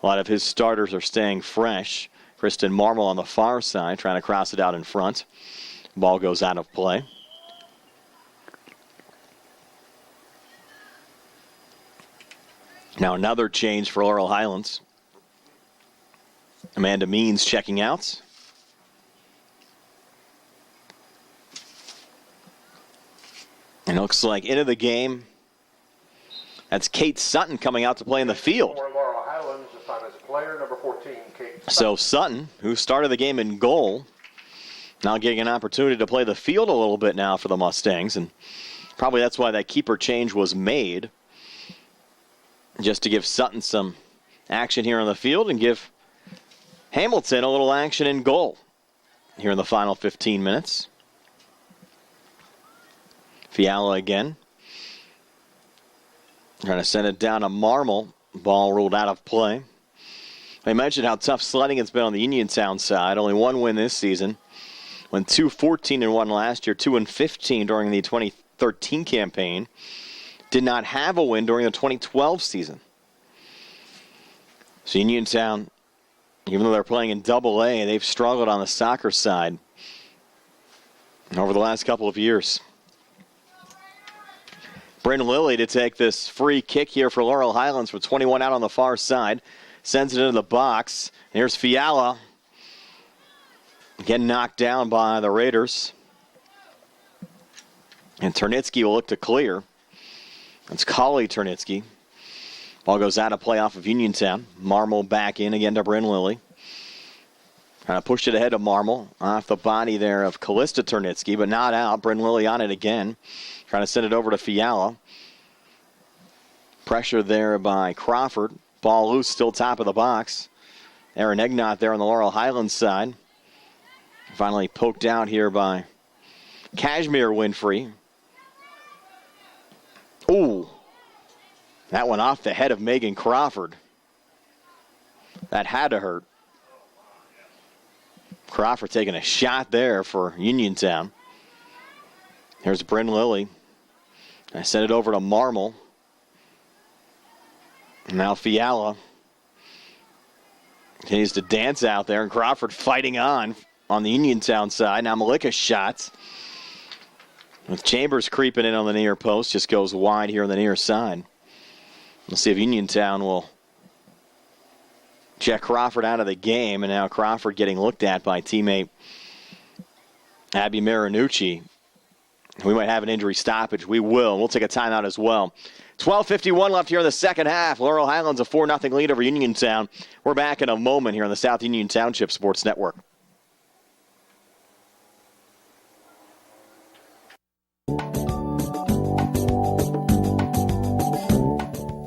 a lot of his starters are staying fresh. Kristen Marmel on the far side, trying to cross it out in front. Ball goes out of play. Now another change for Laurel Highlands. Amanda Means checking out. And it looks like into the game, that's Kate Sutton coming out to play in the field. Player number 14, Kate Sutton. So Sutton, who started the game in goal, Now getting an opportunity to play the field a little bit now for the Mustangs, and probably that's why that keeper change was made, just to give Sutton some action here on the field and give Hamilton a little action in goal here in the final 15 minutes. Fiala again. Trying to send it down to Marmol. Ball ruled out of play. I mentioned how tough sledding it's been on the Uniontown side. Only one win this season. Went 2-14-1 last year, 2-15 during the 2013 campaign. Did not have a win during the 2012 season. So Uniontown, even though they're playing in Double-A, they've struggled on the soccer side over the last couple of years. Bryn Lilly to take this free kick here for Laurel Highlands with 21 out on the far side. Sends it into the box. Here's Fiala. Again knocked down by the Raiders. And Turnitsky will look to clear. That's Collie Turnitsky. Ball goes out of play off of Uniontown. Marmol back in again to Bryn Lilly. Kind of pushed it ahead of Marmol. Off the body there of Callista Turnitsky, but not out. Bryn Lilly on it again. Trying to send it over to Fiala. Pressure there by Crawford. Ball loose, still top of the box. Aaron Egnott there on the Laurel Highlands side. Finally poked out here by Kashmir Winfrey. Ooh. That went off the head of Megan Crawford. That had to hurt. Crawford taking a shot there for Uniontown. Here's Bryn Lilly. I sent it over to Marmol. Now Fiala continues to dance out there, and Crawford fighting on the Uniontown side. Now Malika's shots. With Chambers creeping in on the near post, just goes wide here on the near side. We'll see if Uniontown will check Crawford out of the game, and now Crawford getting looked at by teammate Abby Marinucci. We might have an injury stoppage. We will. We'll take a timeout as well. 12:51 left here in the second half. Laurel Highlands a 4-0 lead over Uniontown. We're back in a moment here on the South Union Township Sports Network.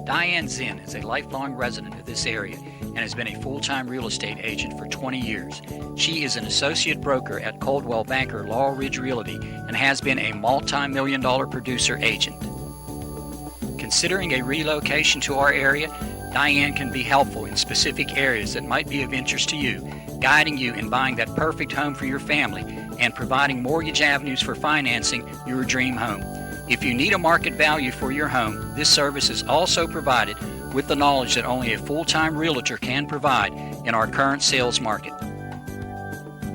Diane Zinn is a lifelong resident of this area and has been a full-time real estate agent for 20 years. She is an associate broker at Coldwell Banker Laurel Ridge Realty and has been a multi-million-dollar producer agent. Considering a relocation to our area, Diane can be helpful in specific areas that might be of interest to you, guiding you in buying that perfect home for your family and providing mortgage avenues for financing your dream home. If you need a market value for your home, this service is also provided with the knowledge that only a full-time realtor can provide in our current sales market.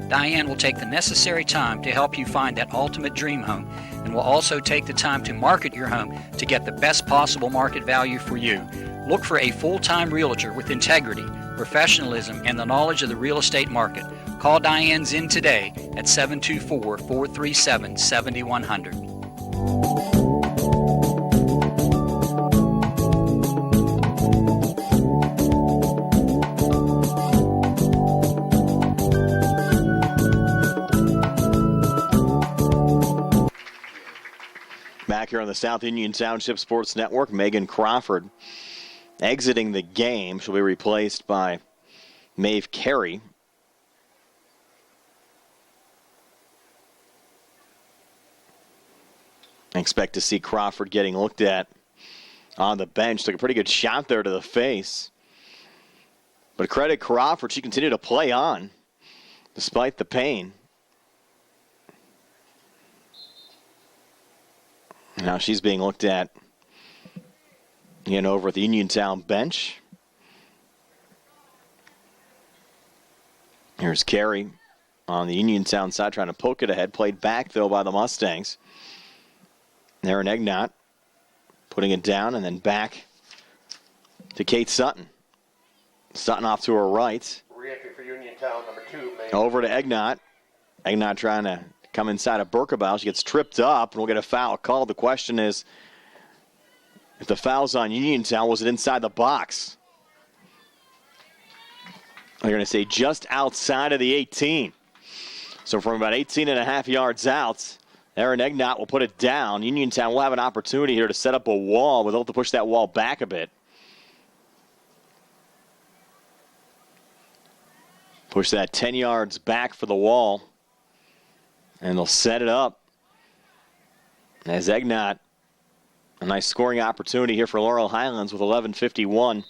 Diane will take the necessary time to help you find that ultimate dream home and will also take the time to market your home to get the best possible market value for you. Look for a full-time realtor with integrity, professionalism, and the knowledge of the real estate market. Call Diane Zinn today at 724-437-7100. Back here on the South Union Township Sports Network, Megan Crawford exiting the game. She'll be replaced by Maeve Carey. I expect to see Crawford getting looked at on the bench. Took a pretty good shot there to the face. But credit Crawford, she continued to play on despite the pain. Now she's being looked at again over at the Uniontown bench. Here's Carey on the Uniontown side trying to poke it ahead. Played back, though, by the Mustangs. Aaron Egnott putting it down and then back to Kate Sutton. Sutton off to her right. Re-entry for Uniontown, number 2. Over to Egnott. Egnott trying to come inside of Berkebaugh. She gets tripped up and we'll get a foul called. The question is, if the foul's on Uniontown, was it inside the box? They're going to say just outside of the 18. So from about 18.5 yards out, Aaron Egnott will put it down. Uniontown will have an opportunity here to set up a wall. They'll have to push that wall back a bit. Push that 10 yards back for the wall. And they'll set it up. As Egnott, a nice scoring opportunity here for Laurel Highlands with 11:51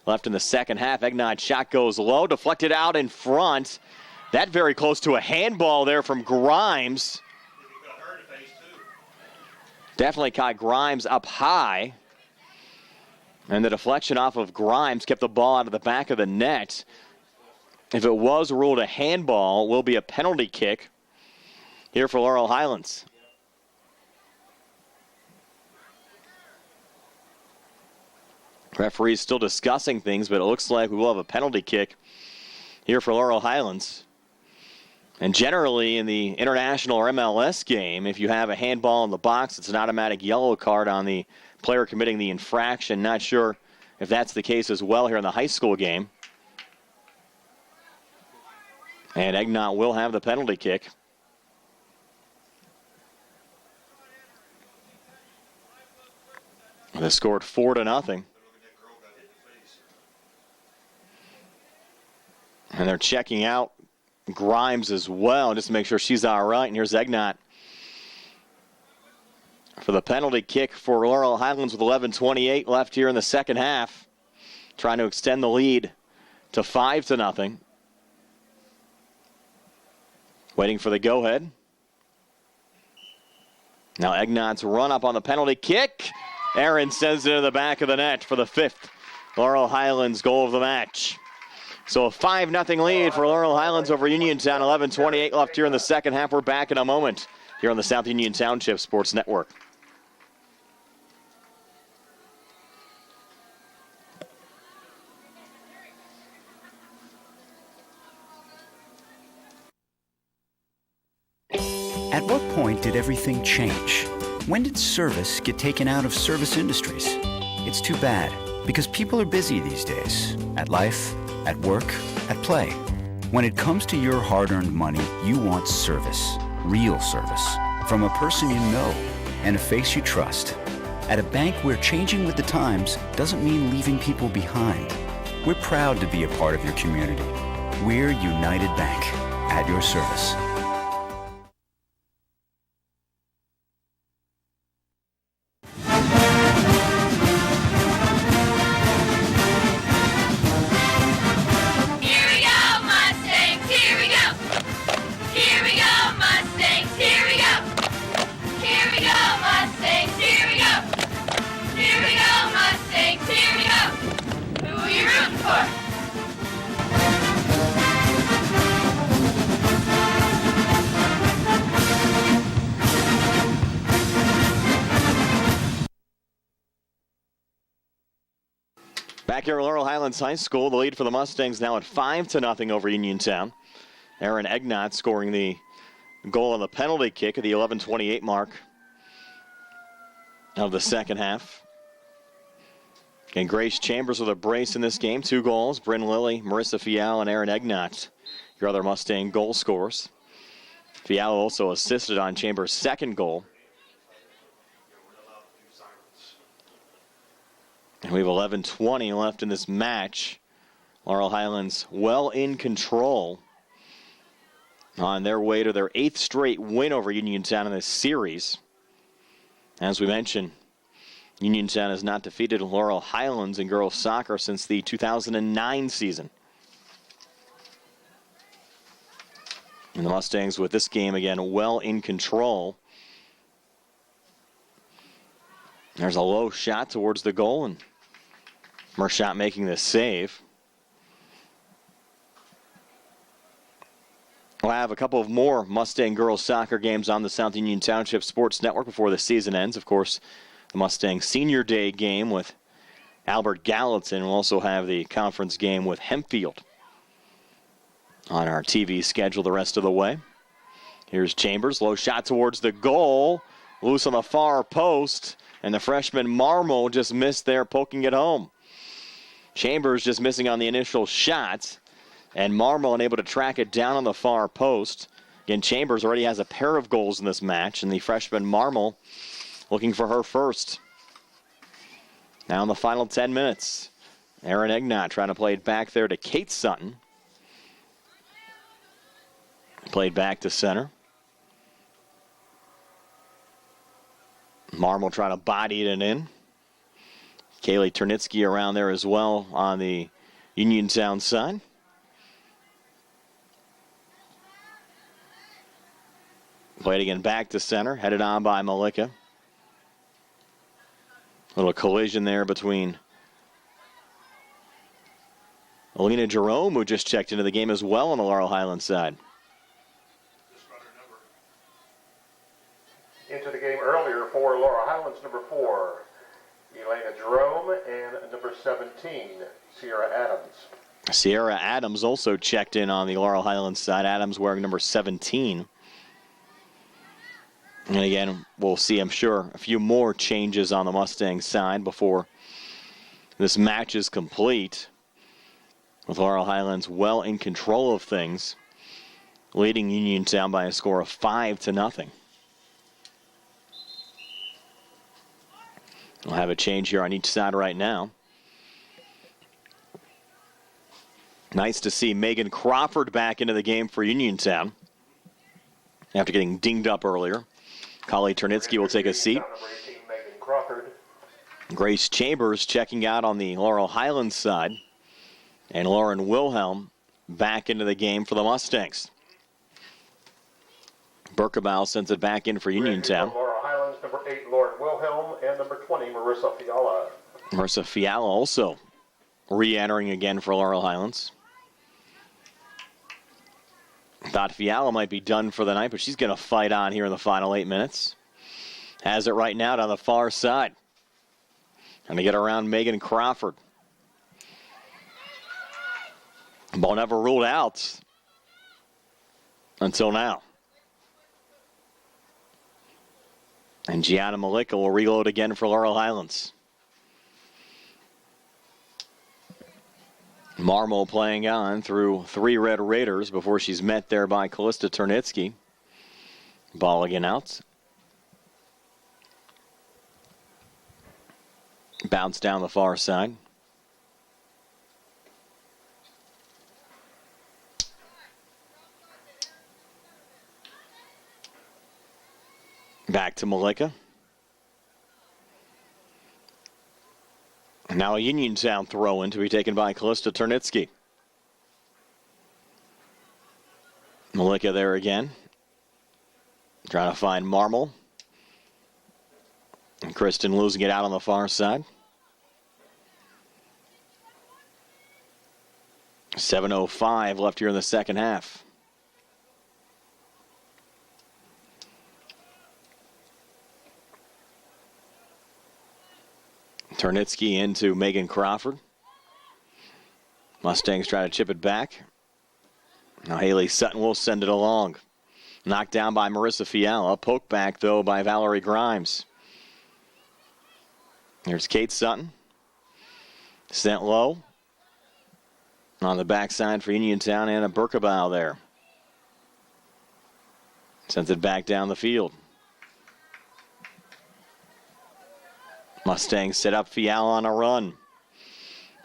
left in the second half. Egnott shot goes low, deflected out in front. That very close to a handball there from Grimes. Definitely caught Grimes up high. And the deflection off of Grimes kept the ball out of the back of the net. If it was ruled a handball, it will be a penalty kick here for Laurel Highlands. Referee's still discussing things, but it looks like we will have a penalty kick here for Laurel Highlands. And generally in the international or MLS game, if you have a handball in the box, it's an automatic yellow card on the player committing the infraction. Not sure if that's the case as well here in the high school game. And Egnott will have the penalty kick. They scored 4-0. And they're checking out Grimes as well, just to make sure she's all right. And here's Egnott for the penalty kick for Laurel Highlands with 11:28 left here in the second half. Trying to extend the lead to 5-0. Waiting for the go-ahead. Now Egnott's run up on the penalty kick. Aaron sends it to the back of the net for the 5th Laurel Highlands goal of the match. So a 5-0 lead for Laurel Highlands over Uniontown. 11:28 left here in the second half. We're back in a moment here on the South Union Township Sports Network. At what point did everything change? When did service get taken out of service industries? It's too bad, because people are busy these days. At life, at work, at play. When it comes to your hard-earned money, you want service. Real service. From a person you know and a face you trust. At a bank where changing with the times doesn't mean leaving people behind. We're proud to be a part of your community. We're United Bank, at your service. Back here at Laurel Highlands High School, the lead for the Mustangs now at 5-0 over Uniontown. Aaron Egnott scoring the goal on the penalty kick at the 11:28 mark of the second half. And Grace Chambers with a brace in this game. 2 goals. Bryn Lilly, Marissa Fial, and Aaron Egnott, your other Mustang goal scorers. Fial also assisted on Chambers' second goal. And we have 11:20 left in this match. Laurel Highlands well in control on their way to their 8th straight win over Uniontown in this series. As we mentioned, Uniontown has not defeated Laurel Highlands in girls soccer since the 2009 season. And the Mustangs with this game again well in control. There's a low shot towards the goal, and Mershot making the save. We'll have a couple of more Mustang girls soccer games on the South Union Township Sports Network before the season ends. Of course, the Mustang Senior Day game with Albert Gallatin. We'll also have the conference game with Hempfield on our TV schedule the rest of the way. Here's Chambers, low shot towards the goal, loose on the far post, and the freshman Marmo just missed there, poking it home. Chambers just missing on the initial shot, and Marmo unable to track it down on the far post. Again, Chambers already has a pair of goals in this match, and the freshman Marmol looking for her first. Now in the final 10 minutes, Aaron Egnott trying to play it back there to Kate Sutton. Played back to center. Marmol trying to body it in. Kaylee Turnitsky around there as well on the Uniontown side. Played again back to center, headed on by Malika. Little collision there between Alina Jerome, who just checked into the game as well on the Laurel Highlands side. Into the game earlier for Laurel Highlands, number 4, Elena Jerome, and number 17, Sierra Adams. Sierra Adams also checked in on the Laurel Highlands side. Adams wearing number 17. And again, we'll see, I'm sure, a few more changes on the Mustangs side before this match is complete. With Laurel Highlands well in control of things, leading Uniontown by a score of 5-0. We'll have a change here on each side right now. Nice to see Megan Crawford back into the game for Uniontown after getting dinged up earlier. Kali Turnitsky will take a seat. Grace Chambers checking out on the Laurel Highlands side. And Lauren Wilhelm back into the game for the Mustangs. Berkebile sends it back in for Uniontown. Laurel Highlands, number 8, Lauren Wilhelm, and number 20, Marissa Fiala. Marissa Fiala also re-entering again for Laurel Highlands. Thought Fiala might be done for the night, but she's going to fight on here in the final 8 minutes. Has it right now down the far side. And to get around Megan Crawford. Ball never ruled out until now. And Gianna Malika will reload again for Laurel Highlands. Marmol playing on through 3 Red Raiders before she's met there by Callista Turnitsky. Ball again out. Bounce down the far side. Back to Malika. Now a Uniontown throw-in to be taken by Callista Turnitsky. Malika there again. Trying to find Marmol. And Kristen losing it out on the far side. 7:05 left here in the second half. Turnitsky into Megan Crawford. Mustangs try to chip it back. Now Haley Sutton will send it along. Knocked down by Marissa Fiala. Poke back, though, by Valerie Grimes. Here's Kate Sutton. Sent low. On the backside for Uniontown, Anna Berkebile there. Sends it back down the field. Mustangs set up Fiala on a run.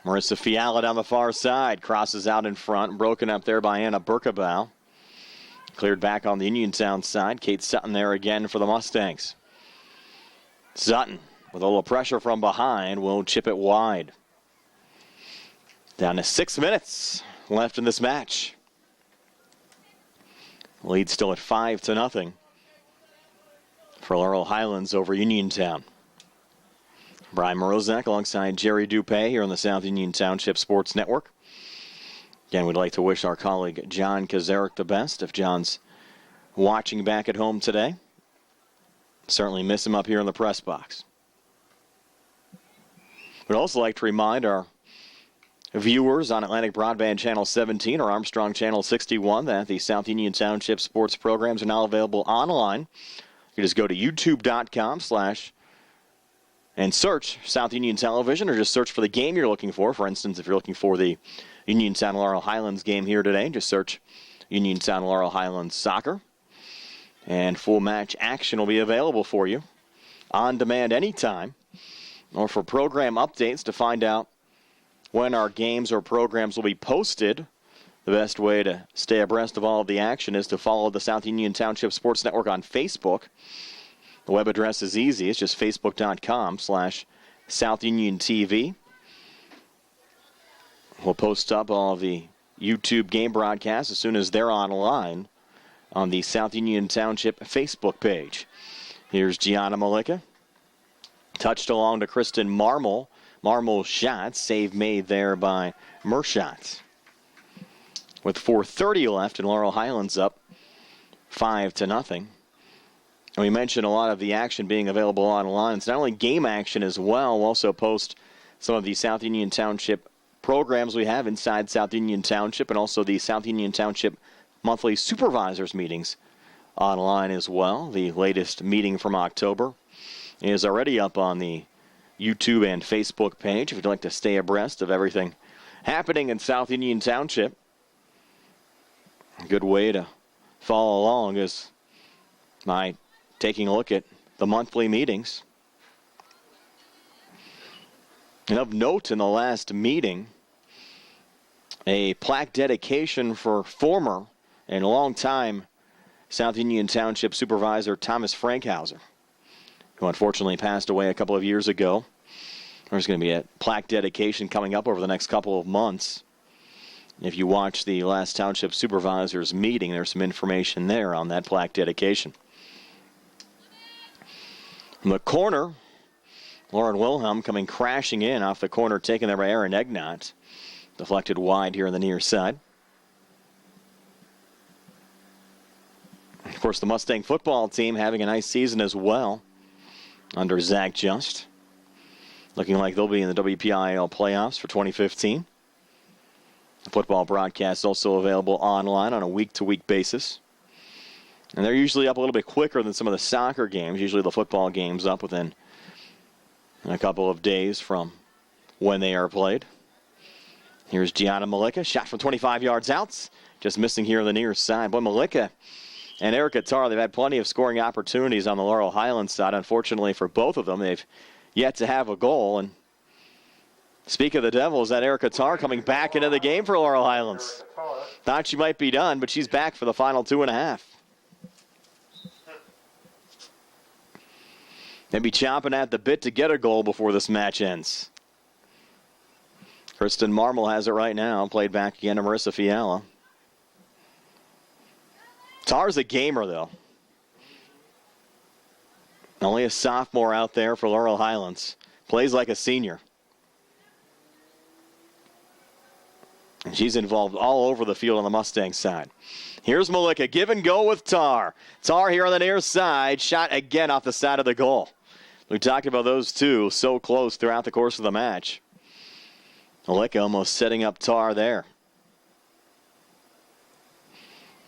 Marissa Fiala down the far side. Crosses out in front. Broken up there by Anna Berkebile. Cleared back on the Uniontown side. Kate Sutton there again for the Mustangs. Sutton, with a little pressure from behind, will chip it wide. Down to 6 minutes left in this match. Lead still at 5-0 for Laurel Highlands over Uniontown. Brian Morozak alongside Jerry Dupay here on the South Union Township Sports Network. Again, we'd like to wish our colleague John Kazarek the best if John's watching back at home today. Certainly miss him up here in the press box. We'd also like to remind our viewers on Atlantic Broadband Channel 17 or Armstrong Channel 61 that the South Union Township sports programs are now available online. You can just go to youtube.com/ and search South Union Television, or just search for the game you're looking for. For instance, if you're looking for the Uniontown Laurel Highlands game here today, just search Uniontown Laurel Highlands Soccer. And full match action will be available for you on demand anytime, or for program updates to find out when our games or programs will be posted. The best way to stay abreast of all of the action is to follow the South Union Township Sports Network on Facebook. The web address is easy. It's just facebook.com/SouthUnionTV. We'll post up all of the YouTube game broadcasts as soon as they're online on the South Union Township Facebook page. Here's Gianna Malika. Touched along to Kristen Marmol. Marmol's shot, save made there by Mershot. With 4:30 left and Laurel Highlands up 5-0. And we mentioned a lot of the action being available online. It's not only game action as well. We'll also post some of the South Union Township programs we have inside South Union Township, and also the South Union Township monthly supervisors meetings online as well. The latest meeting from October is already up on the YouTube and Facebook page if you'd like to stay abreast of everything happening in South Union Township. A good way to follow along is by taking a look at the monthly meetings. And of note in the last meeting, a plaque dedication for former and longtime South Union Township Supervisor Thomas Frankhauser, who unfortunately passed away a couple of years ago. There's going to be a plaque dedication coming up over the next couple of months. If you watch the last Township Supervisors meeting, there's some information there on that plaque dedication. From the corner, Lauren Wilhelm coming crashing in off the corner, taken there by Aaron Egnott. Deflected wide here on the near side. Of course, the Mustang football team having a nice season as well under Zach Just. Looking like they'll be in the WPIAL playoffs for 2015. The football broadcast is also available online on a week-to-week basis. And they're usually up a little bit quicker than some of the soccer games. Usually the football game's up within a couple of days from when they are played. Here's Gianna Malika. Shot from 25 yards out. Just missing here on the near side. Boy, Malika and Erica Tarr, they've had plenty of scoring opportunities on the Laurel Highlands side. Unfortunately for both of them, they've yet to have a goal. And speak of the Devils, that Erica Tarr coming back into the game for Laurel Highlands. Thought she might be done, but she's back for the final 2.5. Maybe chomping at the bit to get a goal before this match ends. Kristen Marmol has it right now. Played back again to Marissa Fiala. Tar's a gamer, though. Only a sophomore out there for Laurel Highlands. Plays like a senior. And she's involved all over the field on the Mustang side. Here's Malika. Give and go with Tarr. Tarr here on the near side. Shot again off the side of the goal. We talked about those two so close throughout the course of the match. Malika almost setting up Tarr there.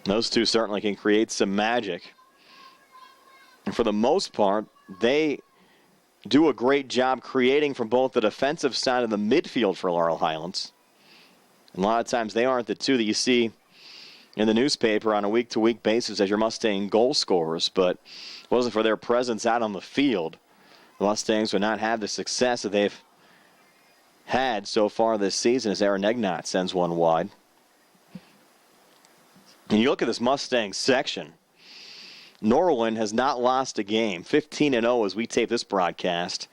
Those two certainly can create some magic. And for the most part, they do a great job creating from both the defensive side and the midfield for Laurel Highlands. And a lot of times they aren't the two that you see in the newspaper on a week-to-week basis as your Mustang goal scorers, but if it wasn't for their presence out on the field, the Mustangs would not have the success that they've had so far this season as Aaron Egnott sends one wide. And you look at this Mustang section, Norwin has not lost a game, 15-0 as we tape this broadcast,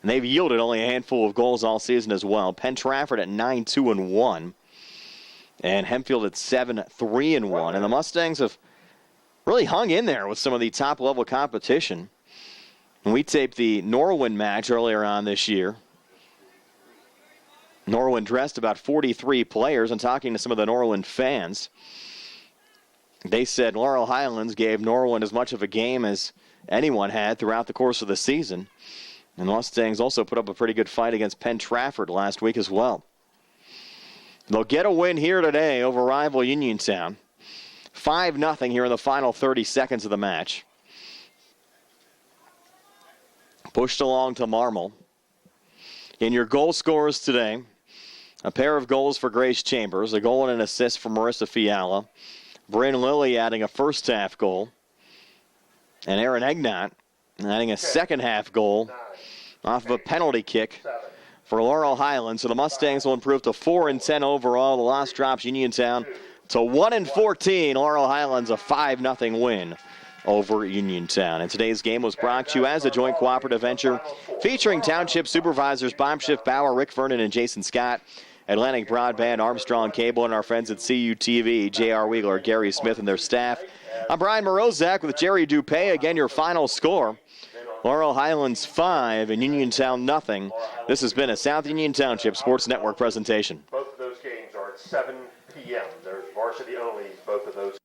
and they've yielded only a handful of goals all season as well. Penn Trafford at 9-2-1, and Hempfield at 7-3-1, and the Mustangs have really hung in there with some of the top-level competition. And we taped the Norwin match earlier on this year. Norwin dressed about 43 players, and talking to some of the Norwin fans, they said Laurel Highlands gave Norwin as much of a game as anyone had throughout the course of the season. And the Mustangs also put up a pretty good fight against Penn Trafford last week as well. They'll get a win here today over rival Uniontown. 5-0 here in the final 30 seconds of the match. Pushed along to Marmol. In your goal scorers today, a pair of goals for Grace Chambers, a goal and an assist for Marissa Fiala. Bryn Lilly adding a first-half goal. And Aaron Egnott adding a second-half goal off of a penalty kick for Laurel Highlands. So the Mustangs will improve to 4-10 overall. The loss drops Uniontown to 1-14. Laurel Highlands a 5-0 win over Uniontown. And today's game was brought to you as a joint cooperative venture featuring Township Supervisors Bob Schiff-Bauer, Rick Vernon, and Jason Scott, Atlantic Broadband, Armstrong Cable, and our friends at CUTV, J.R. Wiegler, Gary Smith, and their staff. I'm Brian Morozak with Jerry Dupay. Again, your final score, Laurel Highlands 5 and Uniontown 0. This has been a South Union Township Sports Network presentation. Both of those games are at 7 p.m. There's varsity only, both of those